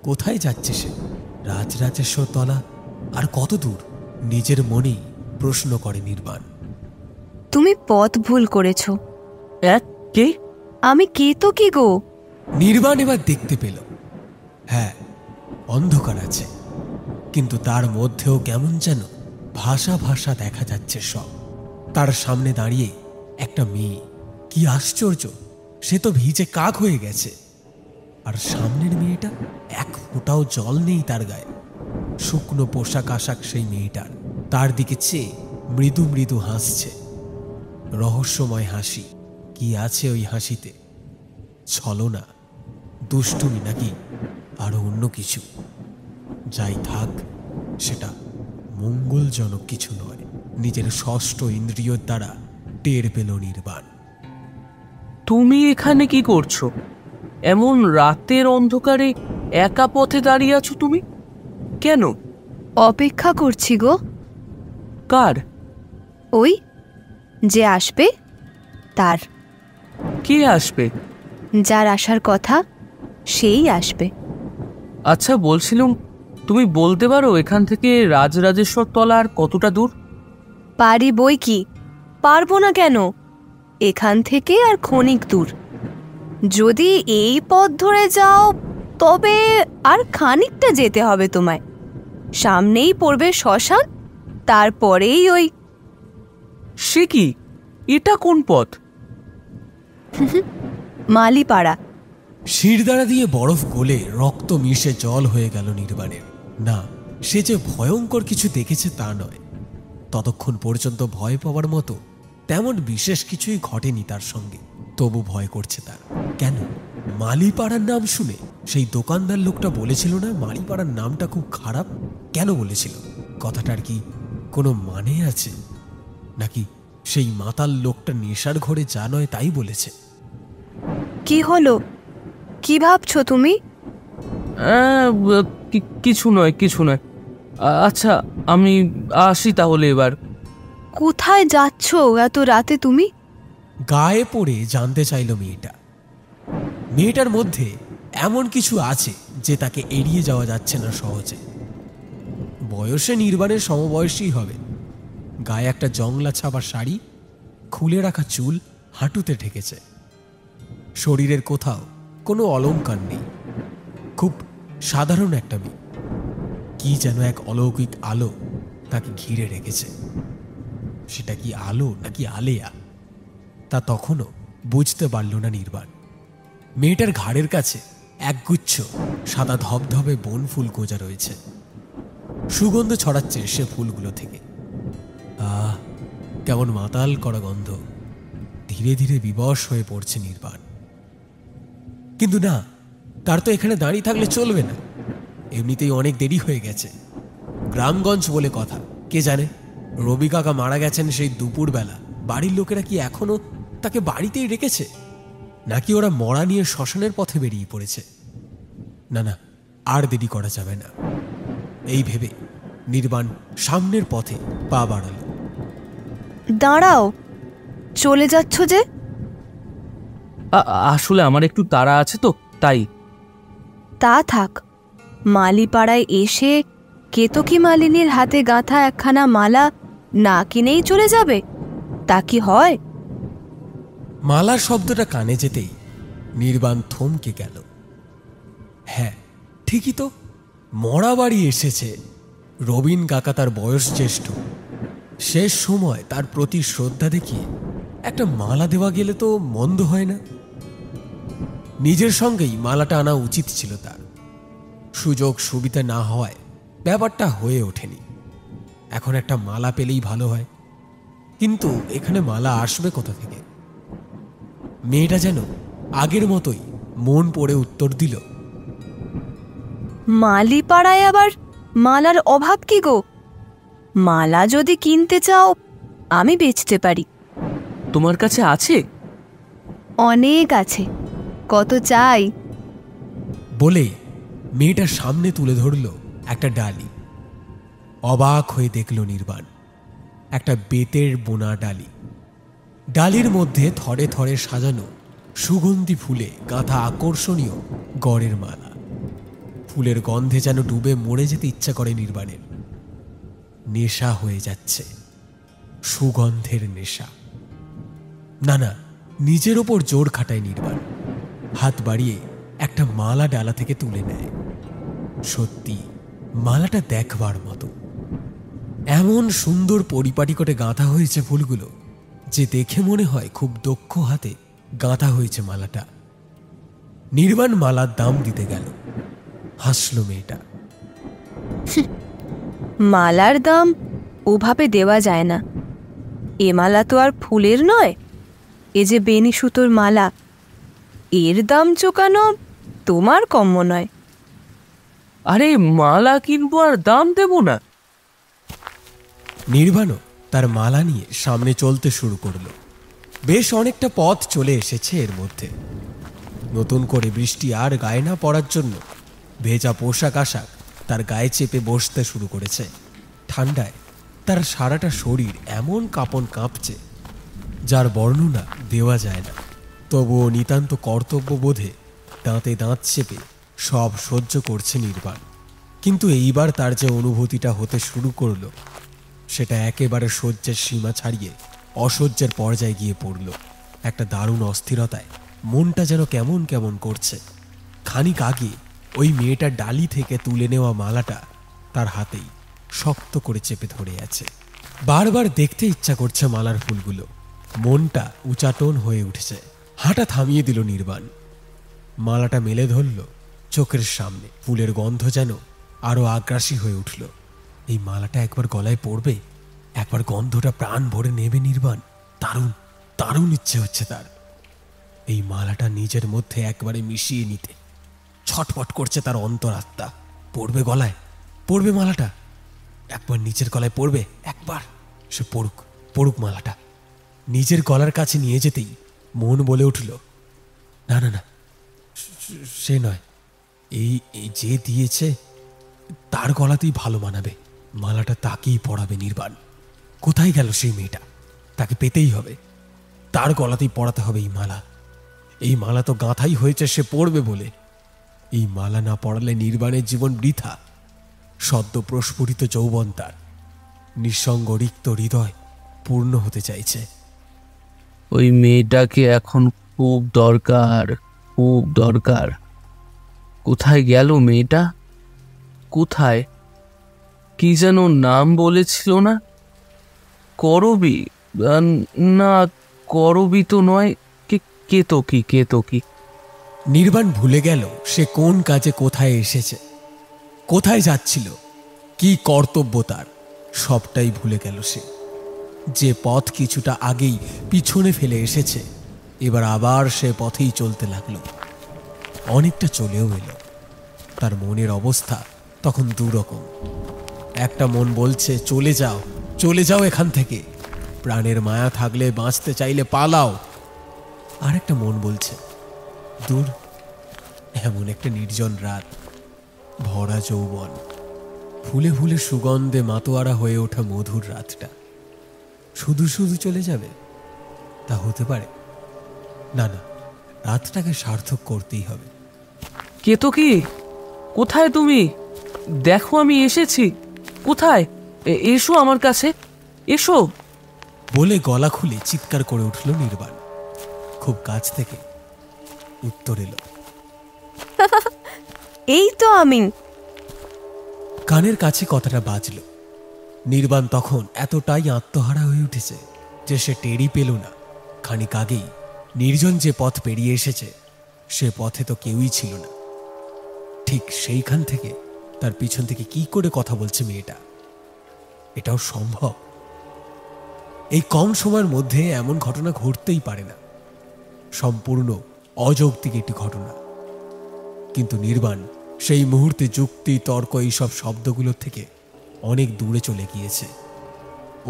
কোথায় যাচ্ছে সে? রাজরাজেশ্বর তলা আর কত দূর? নিজের মনেই প্রশ্ন করে নির্বাণ। তুমি পথ ভুল করেছ। কে? আমি কে তো কি গো? নির্বাণ এবার দেখতে পেল, হ্যাঁ, অন্ধকার আছে, কিন্তু তার মধ্যেও কেমন যেন ভাষা ভাষা দেখা যাচ্ছে সব। তার সামনে দাঁড়িয়ে একটা মেয়ে। কি আশ্চর্য, সে তো ভিজে কাক হয়ে গেছে। আর সামনের মেয়েটা, এক ফোঁটাও জল নেই তার গায়ে, শুকনো পোশাক আশাক সেই মেয়েটার। তার দিকে চেয়ে মৃদু মৃদু হাসছে, রহস্যময় হাসি। কি আছে ওই হাসিতে? ছলনা, দুষ্টুমি, নাকি আরো অন্য কিছু? যাই থাক, সেটা মঙ্গলজনক কিছু নয়। নিজের ষষ্ঠ ইন্দ্রিয়র দ্বারা টের পেল নির্বাণ। তুমি এখানে কি করছো? এমন রাতের অন্ধকারে একা পথে দাঁড়িয়ে আছো তুমি কেন? অপেক্ষা করছি গো। কার? ওই যে আসবে তার। কে আসবে? যার আসার কথা সেই আসবে। আচ্ছা, বলছিলাম, তুমি বলতে পারো এখান থেকে রাজরাজেশ্বর তলা আর কতটা দূর? পারি বই কি, পারবো না কেন? এখান থেকে আর ক্ষণিক দূর। যদি এই পথ ধরে যাও তবে আর খানিকটা যেতে হবে তোমায়। সামনেই পড়বে শ্মশান, তারপরেই ওই। সে কি? এটা কোন পথ? মালিপাড়া। শিরদাঁড়া দিয়ে বরফ গলে রক্ত মিশে জল হয়ে গেল নির্বাণের। না, সে যে ভয়ঙ্কর কিছু দেখেছে তা নয়। ততক্ষণ পর্যন্ত ভয় পাওয়ার মতো তেমন বিশেষ কিছুই ঘটেনি তার সঙ্গে, তবু ভয় করছে তার। কেন? মালিপাড়ার নাম শুনে সেই দোকানদার লোকটা বলেছিল না মালিপাড়ার নামটা খুব খারাপ? কেন বলেছিল? কথাটার কি কোনো মানে আছে? নাকি সেই মাতাল লোকটা নেশার ঘরে যা নয় তাই বলেছে? কি হলো? কি ভাবছো তুমি? কিছু নয়, কিছু নয়। আচ্ছা, আমি আসি তাহলে এবার। কোথায় যাচ্ছ এত রাতে তুমি? গায়ে পড়ে জানতে চাইল মেয়েটা। মেয়েটার মধ্যে এমন কিছু আছে যে তাকে এড়িয়ে যাওয়া যাচ্ছে না সহজে। বয়সে নির্বাণের সমবয়সী হবে, গায়ে একটা জংলা ছাপা শাড়ি, খুলে রাখা চুল হাঁটুতে ঠেকেছে। শরীরের কোথাও কোনো অলংকার নেই। খুব সাধারণ একটা মেয়ে। কি যেন এক অলৌকিক আলো তাকে ঘিরে রেখেছে। সেটা কি আলো নাকি আলেয়া তা তখনও বুঝতে পারল না নির্বাণ। মেয়েটার ঘাড়ের কাছে একগুচ্ছ সাদা ধবধবে বনফুল গোজা রয়েছে। সুগন্ধ ছড়াচ্ছে সে ফুলগুলো থেকে। আহ, কেমন মাতাল করা গন্ধ। ধীরে ধীরে বিবশ হয়ে পড়ছে নির্বাণ। কিন্তু না, তার তো এখানে দাঁড়িয়ে থাকলে চলবে না। এমনিতেই অনেক দেরি হয়ে গেছে। গ্রামগঞ্জ বলে কথা, কে জানে রবি কাকা মারা গেছেন সেই দুপুরবেলা বাড়ির লোকেরা কি এখনো তাকে বাড়িতেই রেখেছে, নাকি ওরা মরা নিয়ে শ্মশানের পথে বেরিয়ে পড়েছে। না না, আর দেরি করা যাবে না। এই ভেবে নির্বাণ সামনের পথে পা বাড়াল। দাঁড়াও, চলে যাচ্ছ যে? আসলে আমার একটু তাড়া আছে তো, তাই। তা থাক, মালিপাড়ায় এসে কেতকী মালিনীর হাতে গাঁথা একখানা মালা না কিনেই চলে যাবে, তা কি হয়? মালার শব্দটা কানে যেতেই নির্বাণ থমকে গেল। হ্যাঁ, ঠিকই তো, মরা বাড়ি এসেছে। রবিন কাকা তার বয়স জ্যেষ্ঠ। শেষ সময় তার প্রতি শ্রদ্ধা দেখিয়ে একটা মালা দেওয়া গেলে তো মন্দ হয় না। নিজের সঙ্গেই মালাটা আনা উচিত ছিল তার। সুযোগ সুবিধা না হওয়ায় ব্যাপারটা হয়ে ওঠেনি। এখন একটা মালা পেলেই ভালো হয়, কিন্তু এখানে মালা আসবে কোথা থেকে? মেয়েটা যেন আগের মতোই মন পড়ে উত্তর দিল, মালিপাড়ায় আবার মালার অভাব কি গো? মালা যদি কিনতে চাও আমি বেচতে পারি। তোমার কাছে আছে? অনেক আছে, কত চাই? বলে মেয়েটার সামনে তুলে ধরল একটা ডালি। অবাক হয়ে দেখল নির্বাণ, একটা বেতের বোনা ডালি। ডালির মধ্যে থরে থরে সাজানো সুগন্ধি ফুলে গাঁথা আকর্ষণীয় গড়ের মালা। ফুলের গন্ধে যেন ডুবে মরে যেতে ইচ্ছা করে নির্বাণের। নেশা হয়ে যাচ্ছে, সুগন্ধের নেশা। না না, নিজের ওপর জোর খাটায় নির্বাণ। হাত বাড়িয়ে একটা মালা ডালা থেকে তুলে নেয়। সত্যি মালাটা দেখবার মতো। এমন সুন্দর পরিপাটি করে গাঁথা হয়েছে ফুলগুলো যে দেখে মনে হয় খুব দক্ষ হাতে গাঁথা হয়েছে মালাটা। নির্বাণ মালার দাম দিতে গেল। হাসল মেয়েটা। মালার দাম ওভাবে দেওয়া যায় না। এ মালা তো আর ফুলের নয়, এ যে বেনি সুতোর মালা, এর দাম চোকানো তোমার কম্য নয়। আরে মালা কিনবো আর দাম দেব না? নির্বাণও তার মালা নিয়ে সামনে চলতে শুরু করল। বেশ অনেকটা পথ চলে এসেছে এর মধ্যে। নতুন করে বৃষ্টি আর গায়ে না পড়ার জন্য ভেজা পোশাক আশাক তার গায়ে চেপে বসতে শুরু করেছে। ঠান্ডায় তার সারাটা শরীর এমন কাঁপন কাঁপছে যার বর্ণনা দেওয়া যায় না। তবুও নিতান্ত কর্তব্যবোধে দাঁতে দাঁত চেপে সব সহ্য করছে নির্বাণ। কিন্তু এইবার তার যে অনুভূতিটা হতে শুরু করলো সেটা একেবারে সহ্যের সীমা ছাড়িয়ে অসহ্যের পর্যায়ে গিয়ে পড়ল। একটা দারুণ অস্থিরতায় মনটা যেন কেমন কেমন করছে। খানিক আগে ওই মেয়েটার ডালি থেকে তুলে নেওয়া মালাটা তার হাতেই শক্ত করে চেপে ধরে আছে। বারবার দেখতে ইচ্ছা করছে মালার ফুলগুলো। মনটা উচাটন হয়ে উঠেছে। হাঁটা থামিয়ে দিল নির্বাণ। মালাটা মেলে ধরল চোখের সামনে। ফুলের গন্ধ যেন আরো আগ্রাসী হয়ে উঠল। এই মালাটা একবার গলায় পড়বে, একবার গন্ধটা প্রাণ ভরে নেবে নির্বাণ। দারুণ দারুণ ইচ্ছে হচ্ছে তার। এই মালাটা নিজের মধ্যে একবারে মিশিয়ে নিতে ছটফট করছে তার অন্তরাত্মা। পড়বে গলায়, পড়বে মালাটা, একবার নিচের গলায় পড়বে। একবার সে পড়ুক, পড়ুক মালাটা। নিজের গলার কাছে নিয়ে যেতেই মন বলে উঠল, না না না, সে নয়, এই যে দিয়েছে তার গলাতেই ভালো মানাবে। মালাটা তাকেই পড়াবে নির্বাণ। কোথায় গেল সেই মেয়েটা? তাকে পেতেই হবে, তার গলাতেই পড়াতে হবে এই মালা। এই মালা তো গাঁথাই হয়েছে সে পড়বে বলে। এই মালা না পড়ালে নির্বাণের জীবন বৃথা। সদ্য প্রস্ফুটিত যৌবন তার, নিঃসঙ্গ রিক্ত হৃদয় পূর্ণ হতে চাইছে। ওই মেয়েটাকে এখন খুব দরকার, খুব দরকার। কোথায় গেল মেয়েটা? কোথায়? কি যেন নাম বলেছিল না? করবি? না, করবি তো নয়। কেতকী, কেতকী। নির্বাণ ভুলে গেল সে কোন কাজে কোথায় এসেছে, কোথায় যাচ্ছিল, কি কর্তব্য তার, সবটাই ভুলে গেল সে। যে পথ কিছুটা আগেই পিছনে ফেলে এসেছে, এবার আবার সে পথেই চলতে লাগলো। অনেকটা চলেও এলো। তার মনের অবস্থা তখন দুরকম। একটা মন বলছে চলে যাও, চলে যাও এখান থেকে, প্রাণের মায়া থাকলে বাঁচতে চাইলে পালাও। আর একটা মন বলছে দূর, এমন একটা নির্জন রাত, ভরা যৌবন, ফুলে ফুলে সুগন্ধে মাতোয়ারা হয়ে ওঠা মধুর রাতটা শুধু শুধু চলে যাবে? তা হতে পারে না। না, রাতটাকে সার্থক করতেই হবে। কেতকী, কোথায় তুমি? দেখো আমি এসেছি। কোথায়? এসো আমার কাছে, এসো। বলে গলা খুলে চিৎকার করে উঠল নির্বাণ। খুব কাছ থেকে উত্তর এলো, এই তো আমি। কানের কাছে কথাটা বাজল। নির্বাণ তখন এতটাই আত্মহারা হয়ে উঠেছে যে সে টেরই পেল না খানিক আগেই নির্জন যে পথ পেরিয়ে এসেছে সে পথে তো কেউই ছিল না। ঠিক সেইখান থেকে তার পিছন থেকে কি করে কথা বলছে মেয়েটা? এটাও সম্ভব? এই কম সময়ের মধ্যে এমন ঘটনা ঘটতেই পারে না। সম্পূর্ণ অযৌক্তিক একটি ঘটনা। কিন্তু নির্বাণ সেই মুহূর্তে যুক্তি, তর্ক, এইসব শব্দগুলোর থেকে অনেক দূরে চলে গিয়েছে,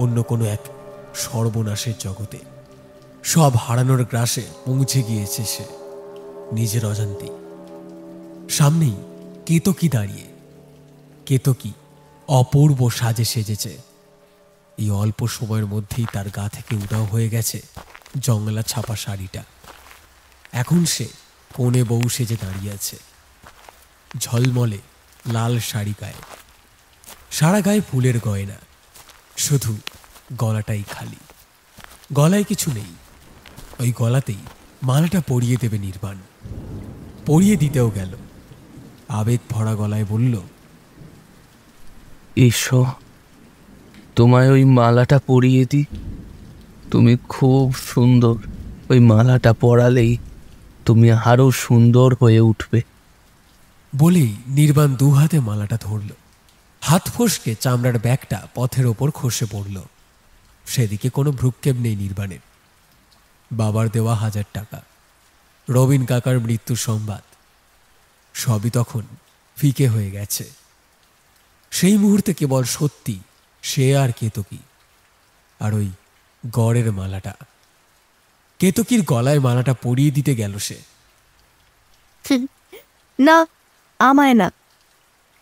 অন্য কোনো এক সর্বনাশের জগতে। সব হারানোর গ্রাসে পৌঁছে গিয়েছে সে নিজের অজান্তেই। সামনেই কেতকী দাঁড়িয়ে। কেতকী অপূর্ব সাজে সেজেছে। এই অল্প সময়ের মধ্যেই তার গা থেকে উধাও হয়ে গেছে জংলা ছাপা শাড়িটা। এখন সে কোণে বউ সেজে দাঁড়িয়ে আছে, ঝলমলে লাল শাড়ি গায়ে, সারা গায়ে ফুলের গয়না, শুধু গলাটাই খালি। গলায় কিছু নেই। ওই গলাতেই মালাটা পরিয়ে দেবে নির্বাণ। পরিয়ে দিতেও গেল, আবেগ ভরা গলায় বলল, এসো, তোমায় ওই মালাটা পরিয়ে দিই। তুমি খুব সুন্দর। ওই মালাটা পরালেই তুমি আরো সুন্দর হয়ে উঠবে। বলেই নির্বাণ দু হাতে মালাটা ধরল। হাত ফসকে চামড়ার ব্যাগটা পথের ওপর খসে পড়ল। সেদিকে কোনো ভ্রুক্ষেপ নেই নির্বাণের। বাবার দেওয়া 1000 টাকা, রবিন কাকার মৃত্যুর সংবাদ, সবই তখন ফিকে হয়ে গেছে। সেই মুহূর্তে কেবল সত্যি সে আর কেতকী, আর ওই গড়ের মালাটা। কেতকীর গলায় মালাটা পরিয়ে দিতে গেল সে। না, আমায় না,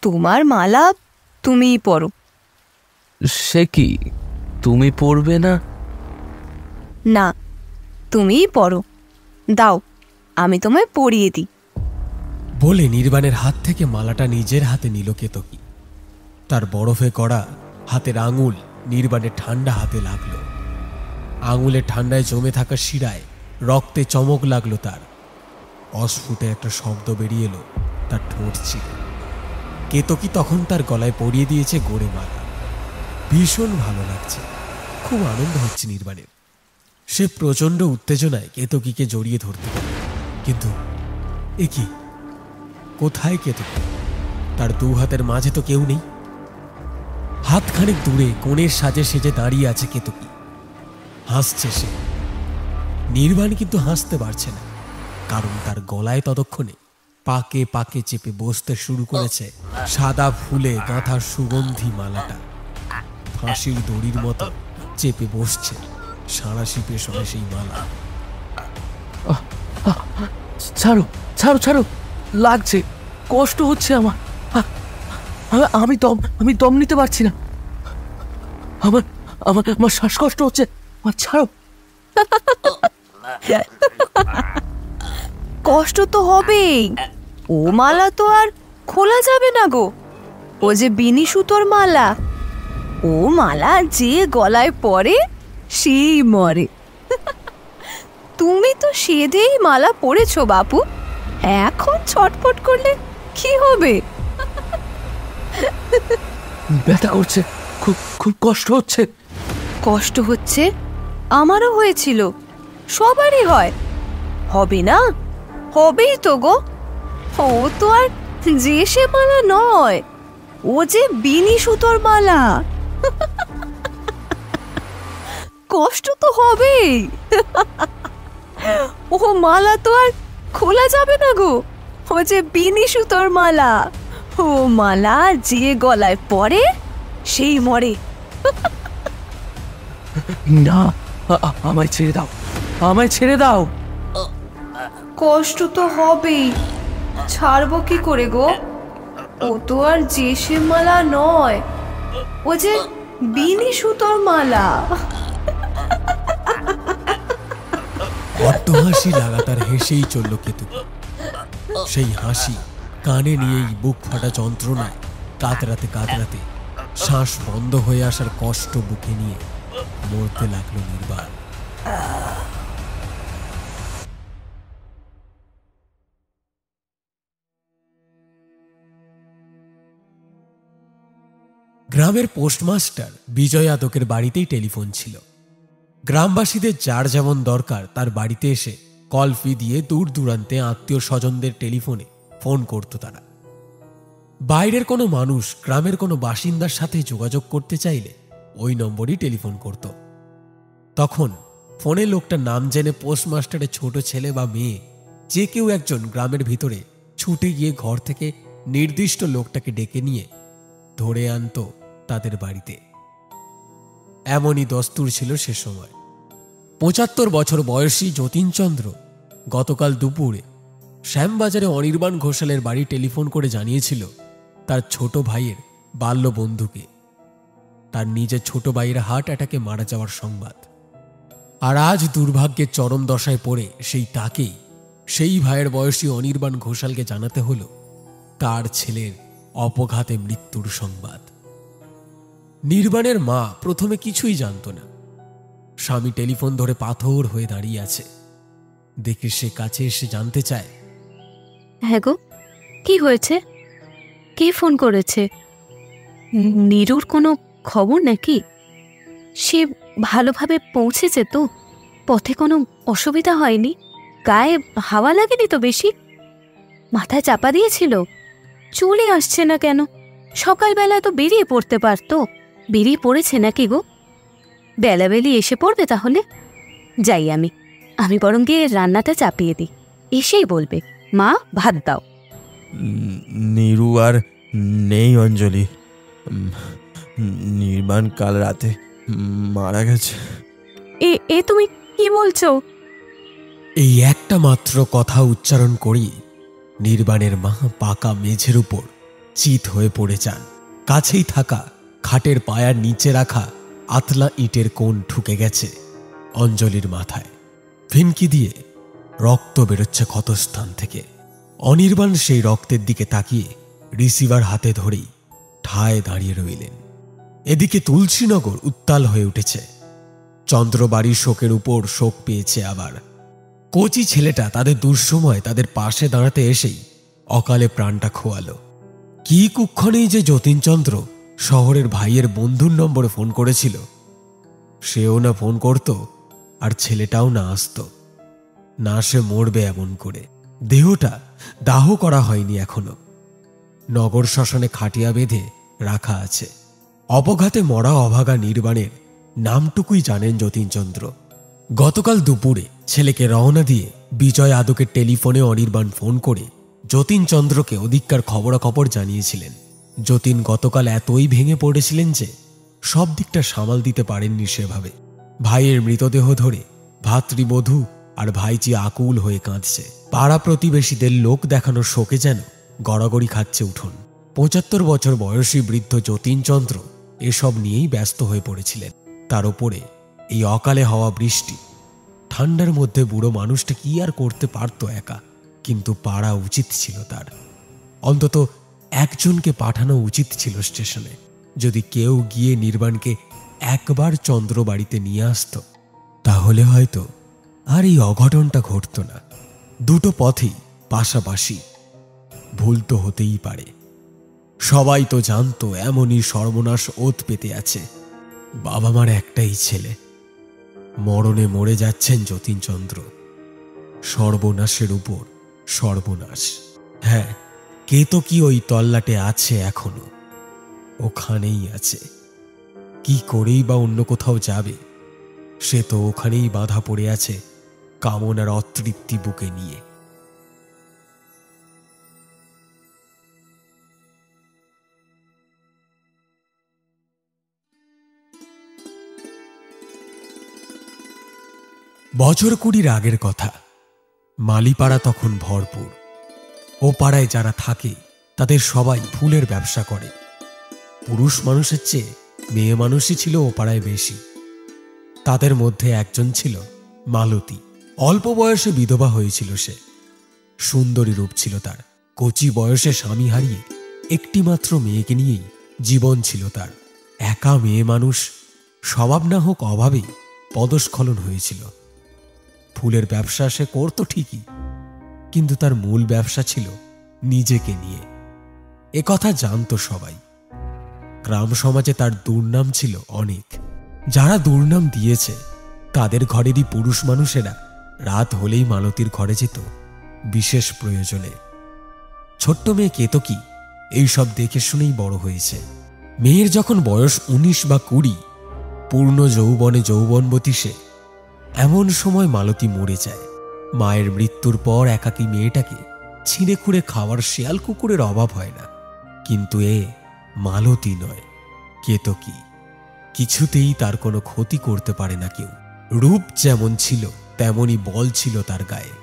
তোমার মালা তুমিই পরো। সে কি, তুমি পরবে না? না, তুমিই পরো, দাও আমি তোমায় পরিয়ে দিই। বলে নির্বাণের হাত থেকে মালাটা নিজের হাতে নিল কেতকী। তার বরফে করা হাতের আঙুল নির্বাণের ঠান্ডা হাতে লাগলো। আঙুলের ঠান্ডায় জমে থাকা শিরায় রক্তে চমক লাগলো তার। অস্ফুটে একটা শব্দ বেরিয়ে এলো তার ঠোঁট চিরে। কেতকী তখন তার গলায় পরিয়ে দিয়েছে গোড়ে মালা। ভীষণ ভালো লাগছে, খুব আনন্দ হচ্ছে নির্বাণের। সে প্রচণ্ড উত্তেজনায় কেতকীকে জড়িয়ে ধরতে গেল। কিন্তু এ কি, কোথায় কেতকী? তার দু হাতের মাঝে তো কেউ নেই। হাতখানেক দূরে কোণের সাজে সেজে দাঁড়িয়ে আছে কেতকী। হাসছে সে। নির্বাণ কিন্তু হাসতে পারছে না, কারণ তার গলায় ততক্ষণে পাকে পাকে চেপে বসতে শুরু করেছে সাদা ফুলে গাঁথা সুগন্ধি মালাটা। ফাঁসির দড়ির মতো চেপে বসছে সাঁড়াশি পেশনে সেই মালা। ছাড়ো, ছাড়ো, ছাড়ো, লাগছে, কষ্ট হচ্ছে আমার। আমি দম নিতে পারছি না। আমার আমার আমার শ্বাসকষ্ট হচ্ছে। ছাড়ো। কষ্ট তো হবেই, ও মালা তো আর খোলা যাবে না গো। ও যে বিনি সুতোর মালা, ও মালা যে গলায় পরে সেই মরে। তুমি তো সেধেই মালা পরেছো বাপু, এখন ছটফট করলে কি হবে? ব্যথা করছে, খুব খুব কষ্ট হচ্ছে। কষ্ট হচ্ছে? আমারও হয়েছিল, সবারই হয়। হবে না? হবেই তো গো। ও তো আর যে সে মালা নয়, ও যে বিনি সুতোর মালা। কষ্ট তো হবেই। ও মালা তো আর খোলা যাবে না গো, ও যে বিনি সুতোর মালা। ও মালা যে গলায় পড়ে সেই মরে। না, আমায় ছেড়ে দাও, আমায় ছেড়ে দাও। কষ্ট তো হবেই, ছাড়বো কি করে গো? ও তো আর যে সে মালা নয়, ও যে বিনি সুতোর মালা। অট্টহাসি লাগাতার হেসেই চলল কেতুকী। সেই হাসি কানে নিয়েই বুক ফাটা যন্ত্রণায় কাতরাতে কাতরাতে শ্বাস বন্ধ হয়ে আসার কষ্ট বুকে নিয়ে মরতে লাগলো নির্বাণ। গ্রামের পোস্টমাস্টার বিজয় আদকের বাড়িতেই টেলিফোন ছিল। গ্রামবাসীদের যার যেমন দরকার তার বাড়িতে এসে কল ফি দিয়ে দূর দূরান্তে আত্মীয় স্বজনদের টেলিফোনে ফোন করত তারা। বাইরের কোনো মানুষ গ্রামের কোনো বাসিন্দার সাথে যোগাযোগ করতে চাইলে ওই নম্বরই টেলিফোন করত। তখন ফোনে লোকটার নাম জেনে পোস্টমাস্টারের ছোট ছেলে বা মেয়ে যে কেউ একজন গ্রামের ভিতরে ছুটে গিয়ে ঘর থেকে নির্দিষ্ট লোকটাকে ডেকে নিয়ে ধরে আনত তাদের বাড়িতে। এমনই দস্তুর ছিল সে সময়। ৭৫ বছর বয়সী যতীনচন্দ্র গতকাল দুপুরে শ্যামবাজারে অনির্বাণ ঘোষালের বাড়ি টেলিফোন করে জানিয়েছিল তার ছোট ভাইয়ের বাল্য বন্ধুকে তার নিজের ছোট ভাইয়ের হার্ট অ্যাটাকে মারা যাওয়ার সংবাদ। আর আজ দুর্ভাগ্যের চরম দশায় পড়ে তাকেই সেই ভাইয়ের বয়সী অনির্বাণ ঘোষালকে জানাতে হলো তার ছেলের অপঘাতে মৃত্যুর সংবাদ। নির্বাণের মা প্রথমে কিছুই জানত না। স্বামী টেলিফোন ধরে পাথর হয়ে দাঁড়িয়ে আছে দেখে সে কাছে এসে জানতে চায়, হ্যাঁ গো, কি হয়েছে? কে ফোন করেছে? নীরুর কোনো খবর নাকি? সে ভালোভাবে পৌঁছেছে তো? পথে কোনো অসুবিধা হয়নি? গায়ে হাওয়া লাগেনি তো বেশি? মাথায় চাপা দিয়েছিল? চলে আসছে না কেন? সকালবেলায় তো বেরিয়ে পড়তে পারতো। বেরিয়ে পড়েছে নাকি গো? বেলাবেলি এসে পড়বে তাহলে? যাই আমি বরং গিয়ে রান্নাটা চাপিয়ে দিই, এসেই বলবে মা ভাত দাও। নীরু আর নেই অঞ্জলি, নির্বাণ কাল রাতে মারা গেছে। এ তুমি কি বলছো? এই একটা মাত্র কথা উচ্চারণ করি নির্বাণের মা পাকা মেঝের উপর চিত হয়ে পড়ে যান। কাছেই থাকা খাটের পায়ার নিচে রাখা আতলা ইটের কোণ ঠুকে গেছে অঞ্জলির মাথায়। ফিনকি দিয়ে রক্ত বেরোচ্ছে ক্ষতস্থান থেকে। অনির্বাণ সেই রক্তের দিকে তাকিয়ে রিসিভার হাতে ধরেই ঠায় দাঁড়িয়ে রইলেন। এদিকে তুলসীনগর উত্তাল হয়ে উঠেছে। চন্দ্রবাড়ির শোকের উপর শোক পেয়েছে আবার। কচি ছেলেটা তাদের দুঃসময় তাদের পাশে দাঁড়াতে এসেই অকালে প্রাণটা খোয়ালো। কি কুক্ষণেই যে যতীনচন্দ্র শহরের ভাইয়ের বন্ধুর নম্বরে ফোন করেছিল, সেও না ফোন করত আর ছেলেটাও না আসত। না সে মরবে এমন করে। দেহটা দাহ করা হয়নি এখনো, নগর শ্মশানে খাটিয়া বেঁধে রাখা আছে। অপঘাতে মরা অভাগা নির্বাণের নামটুকুই জানেন যতীনচন্দ্র। গতকাল দুপুরে ছেলেকে রওনা দিয়ে বিজয় আদকের টেলিফোনে অনির্বাণ ফোন করে যতীনচন্দ্রকে ওদিককার খবরাখবর জানিয়েছিলেন। যতীন গতকাল এতই ভেঙে পড়েছিলেন যে সব দিকটা সামাল দিতে পারেননি সেভাবে। ভাইয়ের মৃতদেহ ধরে ভাতৃবধূ আর ভাইজি আকুল হয়ে কাঁদছে। পাড়া প্রতিবেশীদের লোক দেখানোর শোকে যেন গড়াগড়ি খাচ্ছে উঠোন। ৭৫ বছর বয়সী বৃদ্ধ যতীনচন্দ্র এসব নিয়েই ব্যস্ত হয়ে পড়েছিলেন। তার উপরে এই অকালে হওয়া বৃষ্টি। ঠান্ডার মধ্যে বুড়ো মানুষটা কি আর করতে পারত একা, কিন্তু পাড়া উচিত ছিল তার। অন্তত একজনকে পাঠানো উচিত ছিল স্টেশনে। যদি কেউ গিয়ে নির্বাণকে একবার চন্দ্র বাড়িতে নিয়ে আসত, তাহলে হয়তো আর এই অঘটনটা ঘটত না। দুটো পথেই পাশাপাশি। ভুল তো হতেই পারে। সবাই তো জানতো এমনই সর্বনাশ ওত পেতে আছে। বাবা মার একটাই ছেলে, মরণে মরে যাচ্ছেন যতীনচন্দ্র। সর্বনাশের উপর সর্বনাশ। হ্যাঁ, কেতকী ওই তল্লাটে আছে এখনো, ওখানেই আছে। কি করেই বা অন্য কোথাও যাবে? সে তো ওখানেই বাধা পড়ে আছে কামনার অতৃপ্তি বুকে নিয়ে। বছর 20 আগের কথা। মালিপাড়া তখন ভরপুর। ও পাড়ায় যারা থাকে তাদের সবাই ফুলের ব্যবসা করে। পুরুষ মানুষের চেয়ে মেয়ে মানুষই ছিল ও পাড়ায় বেশি। তাদের মধ্যে একজন ছিল মালতী। অল্প বয়সে বিধবা হয়েছিল সে। সুন্দরী রূপ ছিল তার। কচি বয়সে স্বামী হারিয়ে একটিমাত্র মেয়েকে নিয়েই জীবন ছিল তার। একা মেয়ে মানুষ, স্বভাব না হোক অভাবেই পদস্খলন হয়েছিল। ফুলের ব্যবসা সে করত ঠিকই, কিন্তু তার মূল ব্যবসা ছিল নিজেকে নিয়ে। একথা জানত সবাই। গ্রাম সমাজে তার দুর্নাম ছিল অনেক। যারা দুর্নাম দিয়েছে তাদের ঘরেরই পুরুষ মানুষেরা রাত হলেই মালতীর ঘরে যেত বিশেষ প্রয়োজনে। ছোট্ট মেয়ে কেতকী এইসব দেখে শুনেই বড় হয়েছে। মেয়ের যখন বয়স 19 বা 20, পূর্ণ যৌবনে যৌবনবতী সে, এমন সময় মালতী মরে যায়। মায়ের মৃত্যুর পর একাকী মেয়েটাকে ছিঁড়ে খুঁড়ে খাওয়ার শেয়াল কুকুরের অভাব হয় না। কিন্তু এ মালতী নয়, কেতকী। কিছুতেই তার কোনো ক্ষতি করতে পারে না কেউ। রূপ যেমন ছিল তেমনই বল ছিল তার গায়ে।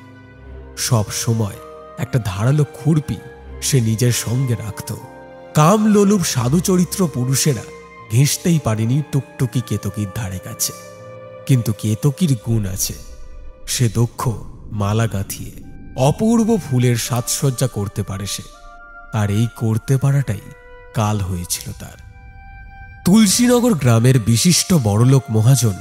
সব সময় একটা ধারালো খুরপি সে নিজের সঙ্গে রাখত। কাম লোলুপ সাধু চরিত্র পুরুষেরা ঘেঁষতেই পারেনি টুকটুকি কেতকীর ধারে কাছে। কিন্তু কেতকীর গুণ আছে। সে দক্ষ মালা গাঁথিয়ে অপূর্ব ফুলের সাজসজ্জা করতে পারে সে। আর এই করতে পারাটাই কাল হয়েছিল তার। তুলসীনগর গ্রামের বিশিষ্ট বড়লোক মহাজন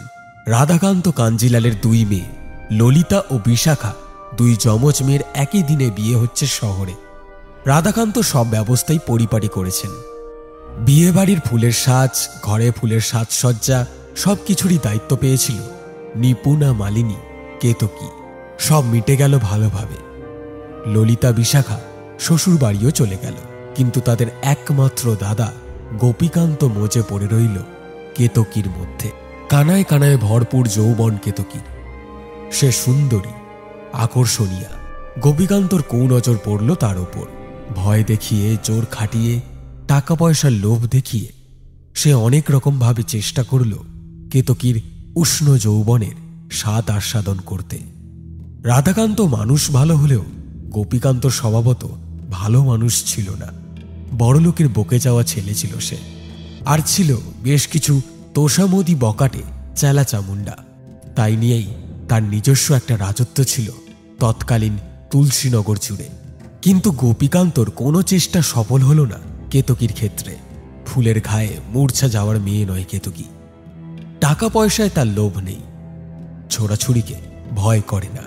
রাধাকান্ত কাঞ্জিলালের 2 মেয়ে ললিতা ও বিশাখা, 2 যমজ মেয়ের একই দিনে বিয়ে হচ্ছে শহরে। রাধাকান্ত সব ব্যবস্থাই পরিপাটি করেছেন। বিয়ে বাড়ির ফুলের সাজ, ঘরে ফুলের সাজসজ্জা সবকিছুরই দায়িত্ব পেয়েছিল নিপুণা মালিনী কেতকী। সব মিটে গেল ভালোভাবে। ললিতা বিশাখা শ্বশুর বাড়িও চলে গেল, কিন্তু তাদের একমাত্র দাদা গোপীকান্ত মজে পড়ে রইল কেতকীর মধ্যে। কানায় কানায় ভরপুর যৌবন কেতকী। সে সুন্দরী, আকর্ষণীয়া। গোপীকান্তর নজর পড়ল তার ওপর। ভয় দেখিয়ে, জোর খাটিয়ে, টাকা পয়সার লোভ দেখিয়ে সে অনেক রকমভাবে চেষ্টা করল কেতকীর উষ্ণ যৌবনের স্বাদ আস্বাদন করতে। রাধাকান্ত মানুষ ভালো হলেও গোপীকান্ত স্বভাবত ভালো মানুষ ছিল না। বড়লোকের বকে যাওয়া ছেলে ছিল সে। আর ছিল বেশ কিছু তোষামোদি বকাটে চেলা চামুন্ডা। তাই নিয়েই তার নিজস্ব একটা রাজত্ব ছিল তৎকালীন তুলসীনগর জুড়ে। কিন্তু গোপীকান্তর কোনো চেষ্টা সফল হল না কেতকীর ক্ষেত্রে। ফুলের ঘায়ে মূর্ছা যাওয়ার মেয়ে নয় কেতকী। টাকা পয়সায় তার লোভ নেই, ছোড়াছুড়িকে ভয় করে না।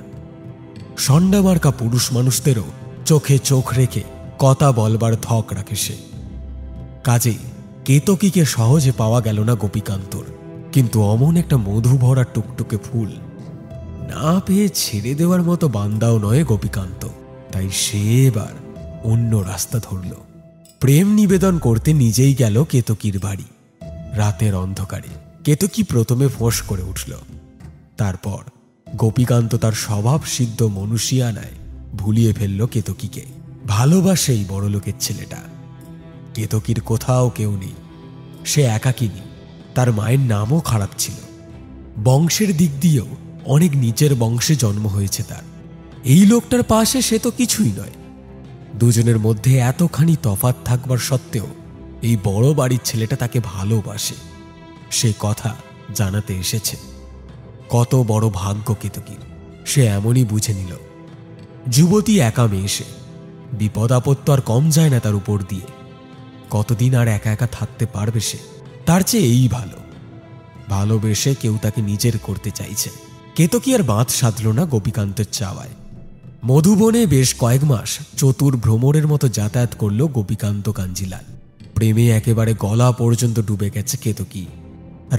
সন্ডামার্কা পুরুষ মানুষদেরও চোখে চোখ রেখে কথা বলবার ধক রাখে সে। কাজেই কেতকীকে সহজে পাওয়া গেল না গোপীকান্তর। কিন্তু অমন একটা মধু ভরা টুকটুকে ফুল না পেয়ে ছেড়ে দেওয়ার মতো বান্দাও নয় গোপীকান্ত। তাই সে এবার অন্য রাস্তা ধরল। প্রেম নিবেদন করতে নিজেই গেল কেতকীর বাড়ি। রাতের অন্ধকারে কেতকী প্রথমে ফোঁস করে উঠল। তারপর গোপীকান্ত তার স্বভাব সিদ্ধ মনুষ্যানায় ভুলিয়ে ফেলল কেতকীকে। ভালোবাসেই বড়লোকের ছেলেটা। কেতকীর কোথাও কেউ নেই, সে একাকিনী। তার মায়ের নামও খারাপ ছিল। বংশের দিক দিয়েও অনেক নিচের বংশে জন্ম হয়েছে তার। এই লোকটার পাশে সে তো কিছুই নয়। দুজনের মধ্যে এতখানি তফাৎ থাকবার সত্ত্বেও এই বড় বাড়ির ছেলেটা তাকে ভালোবাসে, সে কথা জানাতে এসেছে। কত বড় ভাগ্য কেতকীর, সে এমনই বুঝে নিল। যুবতী একা মেয়ে সে, বিপদ আপদ তো আর কম যায় না তার উপর দিয়ে। কতদিন আর একা একা থাকতে পারবে সে? তার চেয়ে এই ভালো, ভালোবেসে কেউ তাকে নিজের করতে চাইছে। কেতকী আর বাঁধ সাধল না গোপীকান্তের চাওয়ায়। মধুবনে বেশ কয়েক মাস চতুর ভ্রমরের মতো যাতায়াত করল গোপীকান্ত কাঞ্জিলাল। প্রেমে একেবারে গলা পর্যন্ত ডুবে গেছে কেতকী।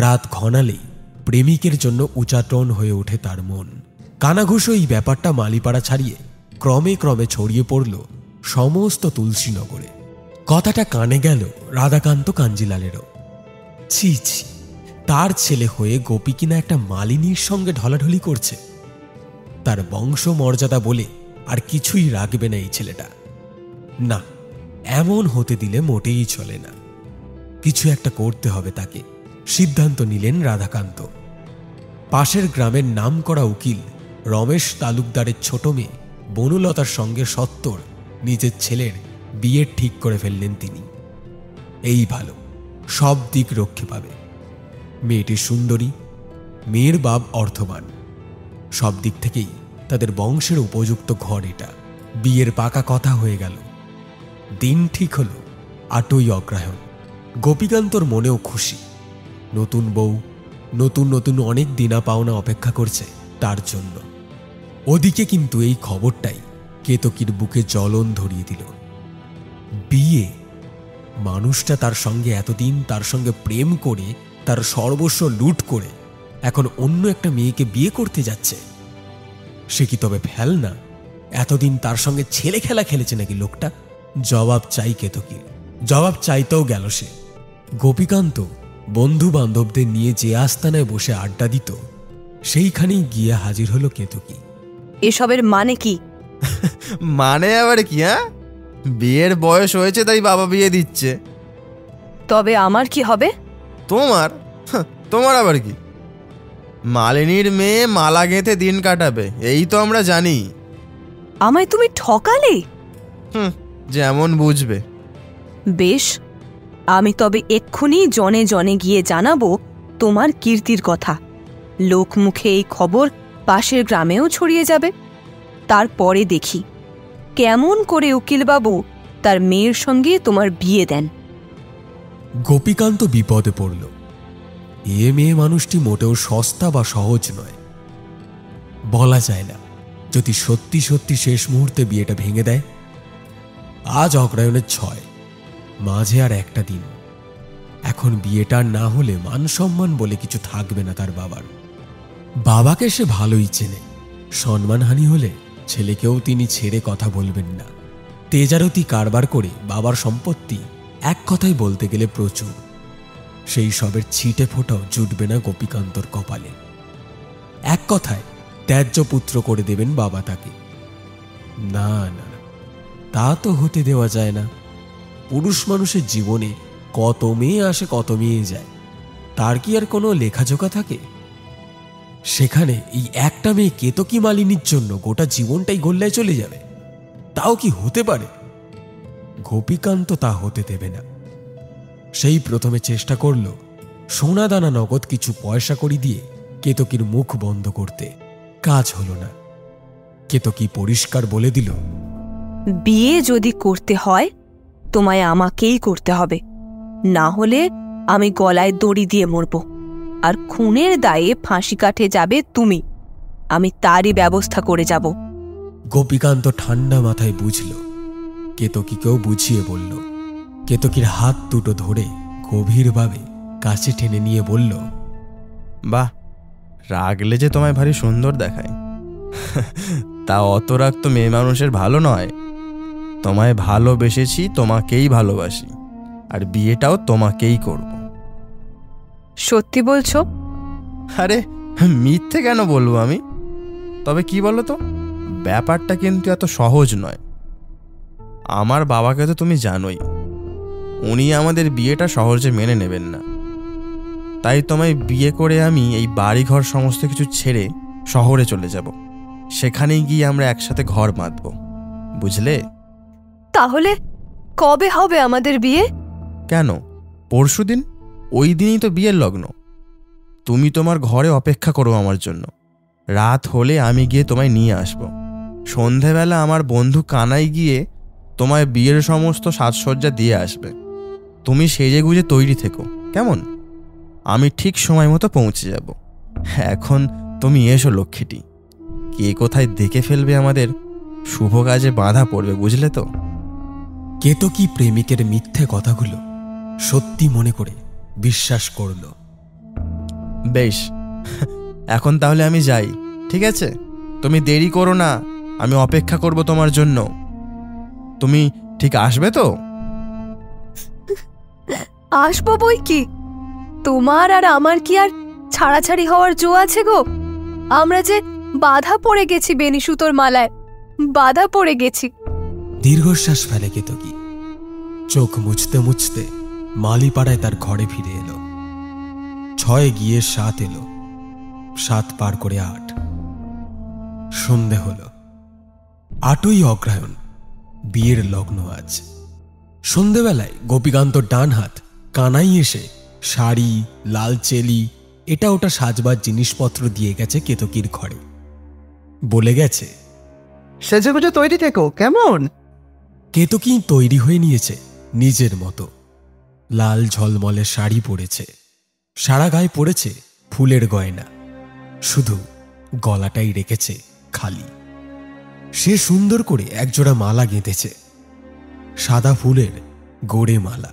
রাত ঘনালেই প্রেমিকের জন্য উচাটন হয়ে ওঠে তার মন। কানাঘুষো এই ব্যাপারটা মালিপাড়া ছাড়িয়ে ক্রমে ক্রমে ছড়িয়ে পড়ল সমস্ত তুলসীনগরে। কথাটা কানে গেল রাধাকান্ত কাঞ্জিলালেরও। ছি ছি, তার ছেলে হয়ে গোপী কিনা একটা মালিনীর সঙ্গে ঢলাঢলি করছে। তার বংশ মর্যাদা বলে আর কিছুই রাখবে না এই ছেলেটা। না, এমন হতে দিলে মোটেই চলে না। কিছু একটা করতে হবে তাকে, সিদ্ধান্ত নিলেন রাধাকান্ত। পাশের গ্রামের নামকরা উকিল রমেশ তালুকদারের ছোট মেয়ে বনলতার সঙ্গে সত্বর নিজের ছেলের বিয়ে ঠিক করে ফেললেন তিনি। এই ভালো, সব দিক রক্ষে পাবে। মেয়েটি সুন্দরী, মেয়ের বাপ অর্থবান, সব দিক থেকেই তাদের বংশের উপযুক্ত ঘর এটা। বিয়ের পাকা কথা হয়ে গেল। দিন ঠিক হল 8ই অগ্রহায়ণ। গোপীকান্তর মনেও খুশি। নতুন বউ, নতুন নতুন অনেক দিনা পাওনা অপেক্ষা করছে তার জন্য। ওদিকে কিন্তু এই খবরটাই কেতকীর বুকে জ্বলন ধরিয়ে দিল। বিয়ে, মানুষটা তার সঙ্গে এতদিন তার সঙ্গে প্রেম করে তার সর্বস্ব লুট করে এখন অন্য একটা মেয়েকে বিয়ে করতে যাচ্ছে। সে কি তবে ফেল না? এতদিন তার সঙ্গে ছেলে খেলা খেলেছে নাকি লোকটা? জবাব চাই কেতকীর। জবাব চাইতেও গেল সে। গোপীকান্ত বন্ধু বান্ধবদের নিয়ে যে আস্তানায় বসে আড্ডা দিত, সেইখানেই গিয়ে হাজির হলো কেতকী। এসবের মানে কি? মানে আবার কি? হ্যাঁ, বিয়ের বয়স হয়েছে তাই বাবা বিয়ে দিচ্ছে। তবে আমার কি হবে? তোমার আবার কি? মালিনীর মেয়ে মালা গেঁথে দিন কাটাবে, এই তো আমরা জানি। আমায় তুমি ঠকালে? যেমন বুঝবে। বেশ, আমি তবে এক্ষুনি জনে জনে গিয়ে জানাবো তোমার কীর্তির কথা। লোক মুখে এই খবর পাশের গ্রামেও ছড়িয়ে যাবে। তারপরে দেখি কেমন করে উকিলবাবু তার মেয়ের সঙ্গে তোমার বিয়ে দেন। গোপীকান্ত বিপদে পড়ল। এ মেয়ে মানুষটি মোটেও সস্তা বা সহজ নয়। বলা যায় না, যদি সত্যি সত্যি শেষ মুহূর্তে বিয়েটা ভেঙে দেয়। আজ অগ্রহায়ণের 6, মাঝে আর একটা দিন। এখন বিয়েটা না হলে মান সম্মান বলে কিছু থাকবে না তার বাবার। বাবাকে সে ভালোই চেনে। সম্মানহানি হলে ছেলেকেও তিনি ছেড়ে কথা বলবেন না। তেজারতি কারবার করে বাবার সম্পত্তি এক কথায় বলতে গেলে প্রচুর। সেই সবের ছিটে ফোঁটাও জুটবে না গোপীকান্তর কপালে। এক কথায় ত্যায্য পুত্র করে দেবেন বাবা তাকে। না না, তা তো হতে দেওয়া যায় না। পুরুষ মানুষের জীবনে কত মেয়ে আসে, কত মেয়ে যায়, তার কি আর কোনো লেখাজোখা থাকে? সেখানে এই একটা মেয়ে কেতকী মালিনীর জন্য গোটা জীবনটাই গোল্লায় চলে যাবে? তাও কি হতে পারে? গোপীকান্ত তা হতে দেবে না। সেই প্রথমে চেষ্টা করল সোনাদানা নগদ কিছু পয়সা করি দিয়ে কেতকীর মুখ বন্ধ করতে। কাজ হলো না। কেতকী পরিষ্কার বলে দিল, বিয়ে যদি করতে হয় তোমায় আমাকেই করতে হবে, না হলে আমি গলায় দড়ি দিয়ে মরব। আর খুনের দায়ে ফাঁসি কাঠে যাবে তুমি। আমি তারই ব্যবস্থা করে যাব। গোপীকান্ত ঠান্ডা মাথায় বুঝল। কেতকীকেও বুঝিয়ে বলল। কেতকীর হাত দুটো ধরে গভীরভাবে কাছে টেনে নিয়ে বলল, বাহ, রাগলে যে তোমায় ভারী সুন্দর দেখায়। তা অত রাগ তো মেয়ে মানুষের ভালো নয়। তোমায় ভালোবেসেছি, তোমাকেই ভালোবাসি, আর বিয়েটাও তোমাকেই করব। সত্যি বলছো? আরে মিথ্যে কেন বলবো আমি? তবে কি বলো তো, ব্যাপারটা কিন্তু এত সহজ নয়। আমার বাবাকে তো তুমি জানোই, উনি আমাদের বিয়েটা সহজে মেনে নেবেন না। তাই তোমায় বিয়ে করে আমি এই বাড়িঘর সমস্ত কিছু ছেড়ে শহরে চলে যাব। সেখানেই গিয়ে আমরা একসাথে ঘর বাঁধব, বুঝলে? তাহলে কবে হবে আমাদের বিয়ে? কেন, পরশুদিন? ওই দিনই তো বিয়ের লগ্ন। তুমি তোমার ঘরে অপেক্ষা করো আমার জন্য। রাত হলে আমি গিয়ে তোমায় নিয়ে আসব। সন্ধেবেলা আমার বন্ধু কানাই গিয়ে তোমায় বিয়ের সমস্ত সাজসজ্জা দিয়ে আসবে। তুমি সেজে গুজে তৈরি থেকো, কেমন? আমি ঠিক সময় মতো পৌঁছে যাব। এখন তুমি এসো লক্ষ্মীটি, কে কোথায় দেখে ফেলবে আমাদের শুভ কাজে বাধা পড়বে, বুঝলে তো? কেতকী প্রেমিকের মিথ্যে কথাগুলো সত্যি মনে করে বিশ্বাস করল। বেশ, এখন তাহলে আমি যাই, ঠিক আছে? তুমি দেরি করো না, আমি অপেক্ষা করব তোমার জন্য। তুমি ঠিক আসবে তো? আসবো বই কি, তোমার আর আমার কি আর ছাড়াছাড়ি হওয়ার জো আছে গো? আমরা যে বাধা পড়ে গেছি বেনিসুতোর মালায়, বাধা পড়ে গেছি। দীর্ঘশ্বাস ফেলে কেতকী। চোখ মুছতে মুছতে মালিপাড়ায় তার ঘরে ফিরে এলো। 6 গিয়ে 7 এলো, 7 পার করে 8। সন্ধে হলো। 8ই অগ্রহায়ণ, বিয়ের লগ্ন আজ। সন্ধেবেলায় গোপীকান্তর ডান হাত কানাই এসে শাড়ি, লাল চেলি, এটা ওটা সাজবার জিনিসপত্র দিয়ে গেছে কেতকীর ঘরে। বলে গেছে, সেজেগুজে তৈরি থেকো, কেমন? কেতকী তৈরি হয়ে নিয়েছে নিজের মতো। লাল ঝলমলে শাড়ি পরেছে, সারা গায়ে পরেছে ফুলের গয়না, শুধু গলাটাই রেখেছে খালি। সে সুন্দর করে একজোড়া মালা গেঁথেছে, সাদা ফুলের গোড়ে মালা।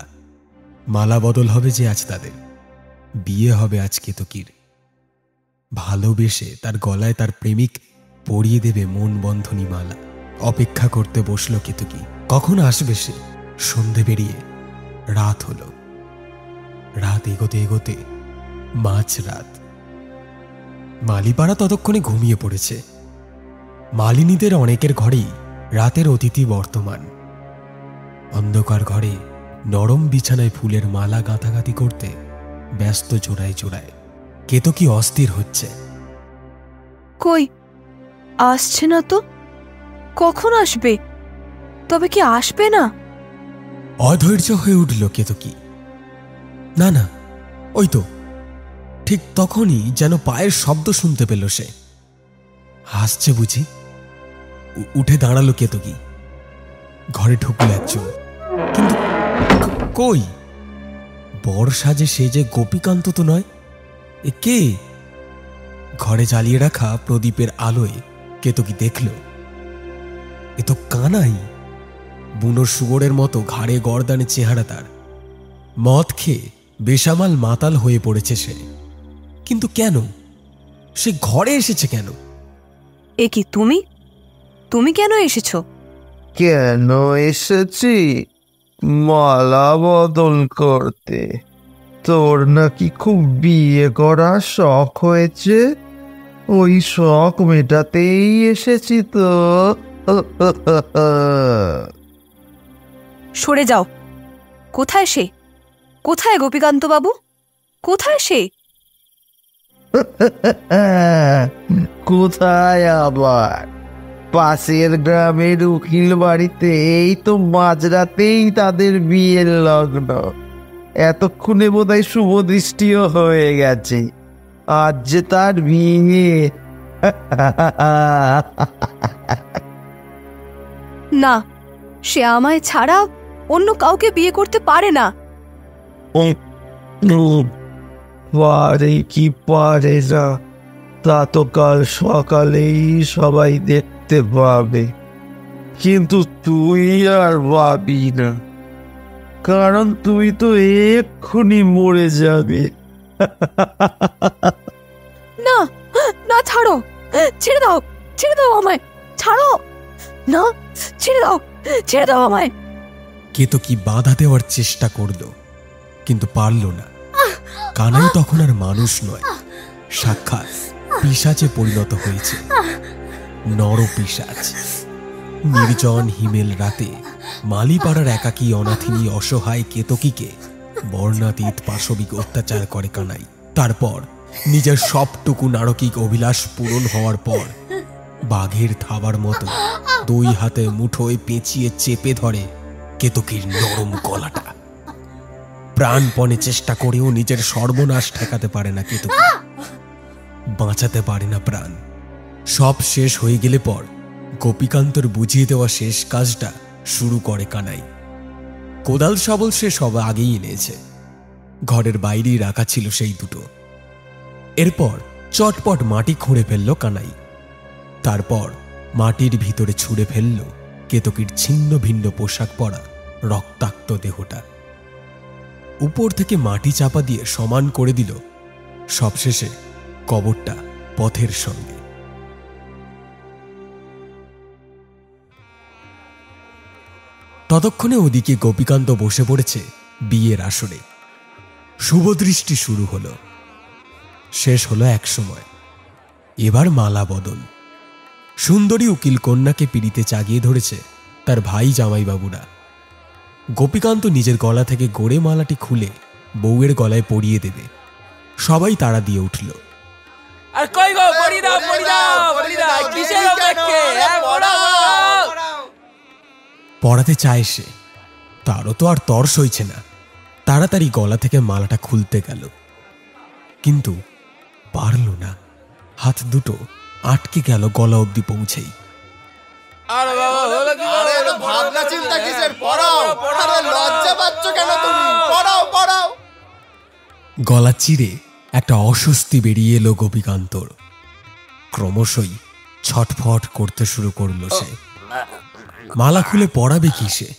মালা বদল হবে যে আজ তাদের, বিয়ে হবে আজ কেতকীর। ভালোবেসে তার গলায় তার প্রেমিক পরিয়ে দেবে মন বন্ধনী মালা। অপেক্ষা করতে বসল কেতকী, কখন আসবে সে। সন্ধে বেরিয়ে রাত হলো। রাত এগোতে এগোতে মাঝরাত। মালিপাড়া ততক্ষণে ঘুমিয়ে পড়েছে। মালিনীদের অনেকের ঘরেই রাতের অতিথি বর্তমান। অন্ধকার ঘরে নরম বিছানায় ফুলের মালা গাঁথাগাঁথি করতে ব্যস্ত জোড়ায় জোড়ায়। কেতকী অস্থির হচ্ছে। কই আসছে না তো, কখন আসবে? তবে কি আসবে না? অধৈর্য হয়ে উঠল কেতকী। না না, ওই তো। ঠিক তখনই যেন পায়ের শব্দ শুনতে পেল সে। হাসছে বুঝি? উঠে দাঁড়ালো কেতকী। ঘরে ঢুকল একজন, কিন্তু কই? বর সাজে সে যে গোপীকান্ত তো নয়। এ কে? ঘরে জ্বালিয়ে রাখা প্রদীপের আলোয় কেতকী দেখল, এ তো কানাই। বুনোর শুয়োরের মতো ঘাড়ে গর্দানে চেহারা তার। মদ খেয়ে বেসামাল মাতাল হয়ে পড়েছে সে। কিন্তু কেন সে ঘরে এসেছে কেন? এ কি, তুমি তুমি কেন এসেছো? কেন এসেছি? মালা বদল করতে। তোর নাকি খুব বিয়ে করার শখ হয়েছে, ওই শখ মেটাতেই এসেছি তো। সরে যাও। কোথায় সে? কোথায় গোপীকান্ত বাবু? কোথায় সে? কোথায় আবার? পাশের গ্রামের উকিল বাড়িতে। এই তো মাঝরাতেই তাদের বিয়ের লগ্ন। এতক্ষণে বোধহয় শুভ দৃষ্টিও হয়ে গেছে। আজ যে তার বিয়ে। না, সে আমায় ছাড়া অন্য কাউকে বিয়ে করতে পারে না। পারে কি পারে না তা তো কাল সকালেই সবাই দেখতে পাবে। কিন্তু তুই আর ভাবি না, কারণ তুই তো এক্ষুনি মরে যাবে। না না, ছাড়ো, ছেড়ে দাও, ছেড়ে দাও আমায়, ছাড়ো না, ছেড়ে দাও, ছেড়ে দাও আমায়। কেতকী বাধা দেওয়ার চেষ্টা করল, কিন্তু পারল না। কানাই তখন আর মানুষ নয়, সাক্ষাৎ পিশাচে পরিণত হয়েছে। নর পিশাচ। নির্জন হিমেল রাতে মালিপাড়ার একাকী অনাথিনী অসহায় কেতকীকে বর্ণাতীত পাশবিক অত্যাচার করে কানাই। তারপর নিজের সবটুকু নারকিক অভিলাষ পূরণ হওয়ার পর বাঘের থাবার মতো 2 হাতে মুঠোয় পেঁচিয়ে চেপে ধরে কেতকীর নরম গলাটা। প্রাণপণে চেষ্টা করেও নিজের সর্বনাশ ঠেকাতে পারে না কেতকী, বাঁচাতে পারে না প্রাণ। সব শেষ হয়ে গেলে পর গোপীকান্তর বুঝিয়ে দেওয়া শেষ কাজটা শুরু করে কানাই। কোদাল শাবল সে সব আগেই এনেছে, ঘরের বাইরেই রাখা ছিল সেই দুটো। এরপর চটপট মাটি খুঁড়ে ফেলল কানাই। তারপর মাটির ভিতরে ছুঁড়ে ফেলল কেতকীর ছিন্ন ভিন্ন পোশাক পরা রক্তাক্ত দেহটা। উপর থেকে মাটি চাপা দিয়ে সমান করে দিল। সবশেষে কবরটা পথের সঙ্গে। ততক্ষণে ওদিকে গোপীকান্ত বসে পড়েছে বিয়ের আসরে। শুভদৃষ্টি শুরু হলো, শেষ হলো এক সময়। এবার মালা বদল। সুন্দরী উকিল কন্যাকে পিড়িতে চাগিয়ে ধরেছে তার ভাই জামাইবাবুরা। গোপীকান্ত নিজের গলা থেকে গড়ে মালাটি খুলে বউয়ের গলায় পরিয়ে দেবে। সবাই তাড়া দিয়ে উঠল। পড়াতে চায় সে, তারও তো আর তর সইছে না। তাড়াতাড়ি গলা থেকে মালাটা খুলতে গেল, কিন্তু পারল না। হাত দুটো আটকে গেল গলা অবধি পৌঁছেই। গলা চিরে একটা অস্বস্তি বেরিয়ে এলো গোপীকান্তর। ক্রমশই ছটফট করতে শুরু করলো সে। মালা খুলে পড়াবে কি সে?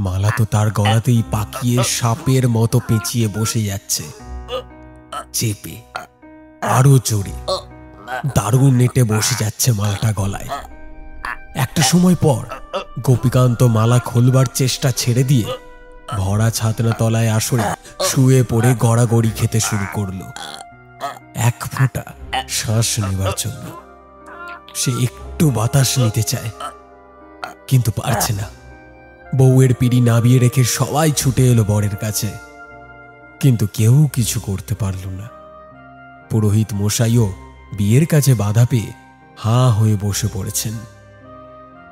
মালা তো তার গলাতেই পাকিয়ে সাপের মতো পেঁচিয়ে বসে যাচ্ছে। চেপে আরো জোরে দারুণ নেটে বসে যাচ্ছে মালাটা গলায়। একটা সময় পর গোপীকান্ত মালা খোলবার চেষ্টা ছেড়ে দিয়ে ভরা ছাতনা তলায় আসরে শুয়ে পড়ে গড়াগড়ি খেতে শুরু করলো, এক ফোঁটা শ্বাস নেবার জন্য। সে একটু বাতাস নিতে চায়, কিন্তু পারছে না। বউয়ের পিড়ি নাবিয়ে রেখে সবাই ছুটে এলো বরের কাছে, কিন্তু কেউ কিছু করতে পারল না। পুরোহিত মশাইও বিয়ের কাছে বাধা পেয়ে হাঁ হয়ে বসে পড়েছেন।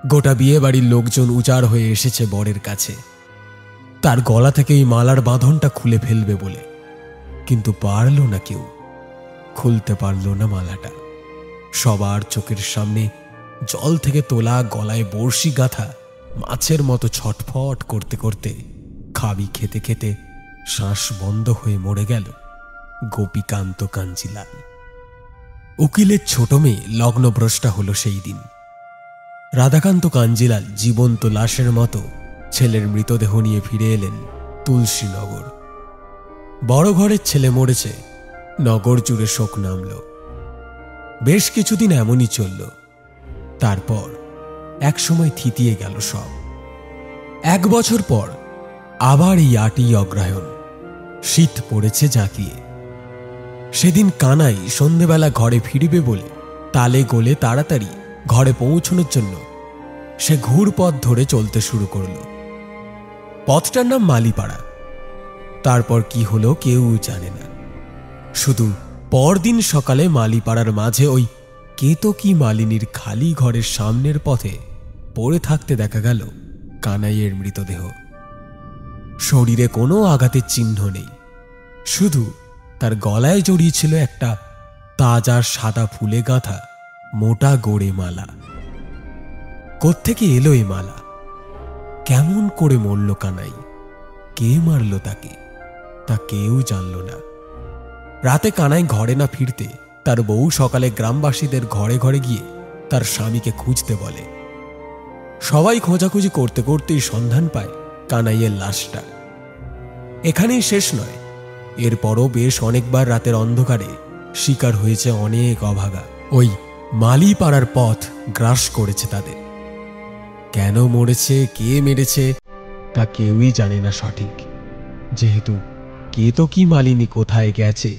গোটা বিয়ে বাড়ির লোকজন উজাড় হয়ে এসেছে বরের কাছে তার গলা থেকে এই মালার বাঁধনটা খুলে ফেলবে বলে, কিন্তু পারল না কেউ। খুলতে পারল না মালাটা। সবার চোখের সামনে জল থেকে তোলা গলায় বড়শি গাঁথা মাছের মতো ছটফট করতে করতে খাবি খেতে খেতে শ্বাস বন্ধ হয়ে মরে গেল গোপীকান্ত কাঞ্জিলাল। উকিলের ছোট মেয়ে লগ্নভ্রষ্টা হলো সেই দিন। রাধাকান্ত কাঞ্জিলাল জীবন্ত লাশের মতো ছেলের মৃতদেহ নিয়ে ফিরে এলেন তুলসীনগর। বড় ঘরের ছেলে মরেছে, নগর জুড়ে শোক নামল। বেশ কিছুদিন এমনই চলল। তারপর এক সময় থিতিয়ে গেল সব। 1 বছর পর আবার এই 8ই অগ্রহায়ণ। শীত পড়েছে জাঁকিয়ে। সেদিন কানাই সন্ধেবেলা ঘরে ফিরবে বলে তালে গোলে তাড়াতাড়ি ঘরে পৌঁছানোর জন্য সে ঘুরপথ ধরে চলতে শুরু করল। পথটার নাম মালিপাড়া। তারপর কি হলো কেউ জানে না। শুধু পরদিন সকালে মালিপাড়ার মাঝে ওই কেতকী মালিনীর খালি ঘরের সামনের পথে পড়ে থাকতে দেখা গেল কানাইয়ের মৃতদেহ। শরীরে কোনো আঘাতের চিহ্ন নেই, শুধু তার গলায় জড়িয়েছিল একটা তাজা সাদা ফুলে গাঁথা মোটা গোড়ে মালা। কোত্থেকে এলো এই মালা? কেমন করে মরল কানাই? কে মারল তাকে? তা কেউ জানল না। রাতে কানাই ঘরে না ফিরতে তার বউ সকালে গ্রামবাসীদের ঘরে ঘরে গিয়ে তার স্বামীকে খুঁজতে বলে। সবাই খোঁজাখুঁজি করতে করতেই সন্ধান পায় কানাইয়ের লাশটা। এখানেই শেষ নয়, এরপরও বেশ অনেকবার রাতের অন্ধকারে শিকার হয়েছে অনেক অভাগা। ওই মালিপাড়ার পথ গ্রাস করেছে তাদের। কেন মরেছে, কে মেরেছে তা কেউই জানে না সঠিক। যেহেতু কেতকী মালিনী কোথায় গেছে,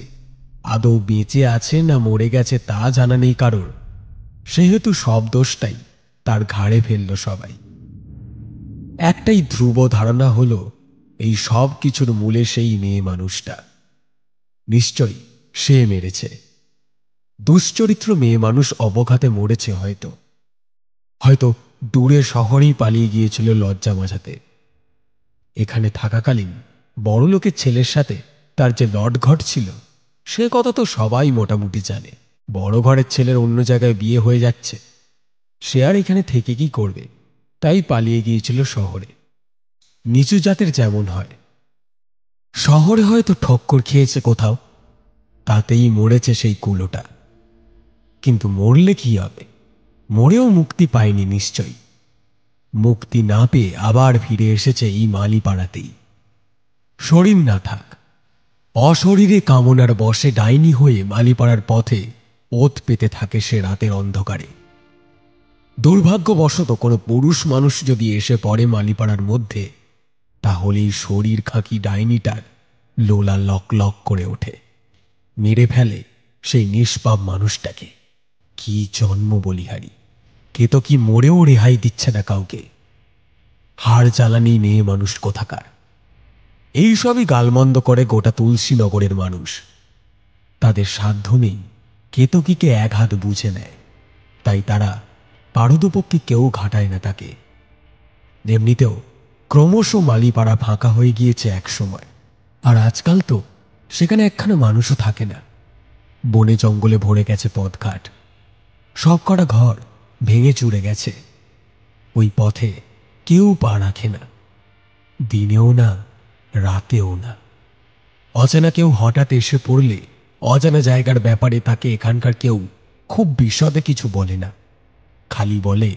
আদৌ বেঁচে আছে না মরে গেছে তা জানা নেই কারোর, সেহেতু সব দোষটাই তার ঘাড়ে ফেলল সবাই। একটাই ধ্রুব ধারণা হলো এই সব কিছুর মূলে সেই মেয়ে মানুষটা। নিশ্চয়ই সে মেরেছে। দুশ্চরিত্র মেয়ে মানুষ অবঘাতে মরেছে হয়তো। হয়তো দূরে শহরেই পালিয়ে গিয়েছিল লজ্জা মাঝাতে। এখানে থাকাকালীন বড়লোকের ছেলের সাথে তার যে লটঘট ছিল সে কথা তো সবাই মোটামুটি জানে। বড় ঘরের ছেলের অন্য জায়গায় বিয়ে হয়ে যাচ্ছে, সে আর এখানে থেকে কি করবে, তাই পালিয়ে গিয়েছিল শহরে। নিচু জাতের যেমন হয়, শহরে হয়তো ঠক্কর খেয়েছে কোথাও, তাতেই মরেছে সেই কুলোটা। কিন্তু মরলে কি হবে? মরেও মুক্তি পায়নি নিশ্চয়ই। মুক্তি না পেয়ে আবার ফিরে এসেছে এই মালিপাড়াতেই। শরীর না থাক, অশরীরে কামনার বশে ডাইনি হয়ে মালিপাড়ার পথে ওত পেতে থাকে সে রাতের অন্ধকারে। দুর্ভাগ্যবশত কোনো পুরুষ মানুষ যদি এসে পড়ে মালিপাড়ার মধ্যে, তাহলেই শরীর খাকি ডাইনিটার লোলা লক লক করে ওঠে, মেরে ফেলে সেই নিষ্পাপ মানুষটাকে। কি জন্ম বলিহারি! কেতকী মরেও রেহাই দিচ্ছে না কাউকে। হাড় জ্বালানি মেয়ে মানুষ কোথাকার। এইসবই গালমন্দ করে গোটা তুলসীনগরের মানুষ। তাদের সাধ্য নেই কেতকীকে এক হাত বুঝে নেয়, তাই তারা পারদপক্ষে কেউ ঘাটায় না তাকে। এমনিতেও ক্রমশ মালিপাড়া ফাঁকা হয়ে গিয়েছে এক সময়, আর আজকাল তো সেখানে একখানা মানুষও থাকে না। বনে জঙ্গলে ভরে গেছে পথঘাট, সব কটা ঘর ভেঙে চুরে গেছে। ওই পথে কেউ পা রাখে না, দিনেও না রাতেও না। অচেনা কেউ হঠাৎ এসে পড়লে অজানা জায়গার ব্যাপারে তাকে এখানকার কেউ খুব বিশদে কিছু বলে না, খালি বলে,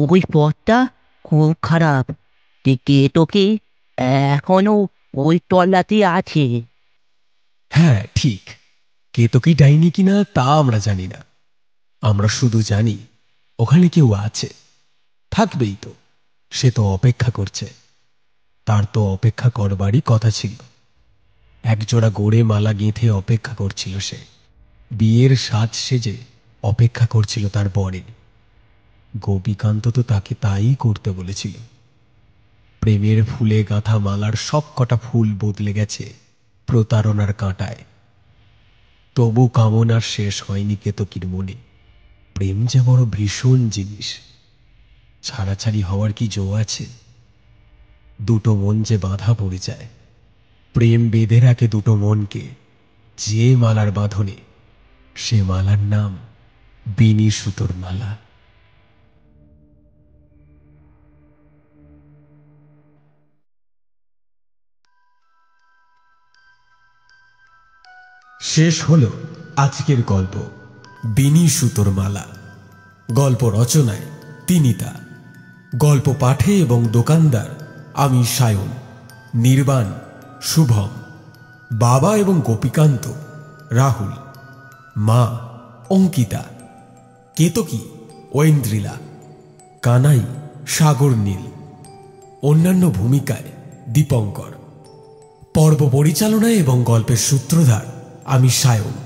ওই পথটা খুব খারাপ, কেতকী এখনো ওই তল্লাতে আছে। হ্যাঁ ঠিক, কেতকী ডাইনি কিনা তা আমরা জানি না। আমরা শুধু জানি ওখানে কেউ আছে, থাকবেই তো। সে তো অপেক্ষা করছে। তার তো অপেক্ষা করবারই কথা ছিল। একজোড়া গোড়ে মালা গেঁথে অপেক্ষা করছিল সে। বিয়ের সাজ সেজে অপেক্ষা করছিল তার বরের। গোপীকান্ত তো তাকে তাই করতে বলেছিল। প্রেমের ফুলে গাঁথা মালার সব কটা ফুল বদলে গেছে প্রতারণার কাঁটায়। তবু কামনার শেষ হয়নি কেতকীর মনে। প্রেম যে বড় ভীষণ জিনিস, ছাড়াছাড়ি হওয়ার কি জো আছে? দুটো মন যে বাঁধা পড়ে যায়। প্রেম বেঁধে রাখে দুটো মনকে যে মালার বাঁধনে, সে মালার নাম বিনি সুতোর মালা। শেষ হলো আজকের গল্প বিনি সুতোর মালা। গল্প রচনায় তিনিতা, গল্প পাঠে এবং দোকানদার আমি সায়ন, নির্বাণ শুভম, বাবা এবং গোপীকান্ত রাহুল, মা অঙ্কিতা, কেতকী ঐন্দ্রিলা, কানাই সাগর নীল, অন্যান্য ভূমিকায় দীপঙ্কর। পর্ব পরিচালনায় এবং গল্পের সূত্রধার আমি সায়ন।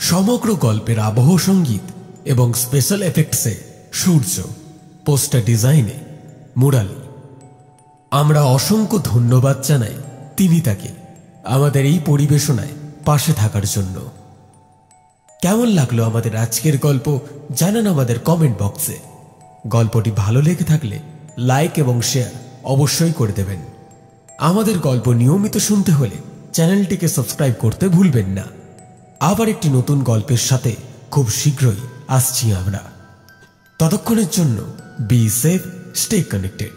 সমগ্র গল্পের আবহ সঙ্গীত এবং স্পেশাল এফেক্টসে সূর্য, পোস্টার ডিজাইনে মুরালি। আমরা অসংখ্য ধন্যবাদ জানাই তিনি তাকে আমাদের এই পরিবেশনায় পাশে থাকার জন্য। কেমন লাগলো আমাদের আজকের গল্প জানান আমাদের কমেন্ট বক্সে। গল্পটি ভালো লেগে থাকলে লাইক এবং শেয়ার অবশ্যই করে দেবেন। আমাদের গল্প নিয়মিত শুনতে হলে চ্যানেলটিকে সাবস্ক্রাইব করতে ভুলবেন না। আবার একটি নতুন গল্পের সাথে খুব শীঘ্রই আসছি আমরা। ততক্ষণের জন্য বি সেফ, স্টে কানেক্টেড।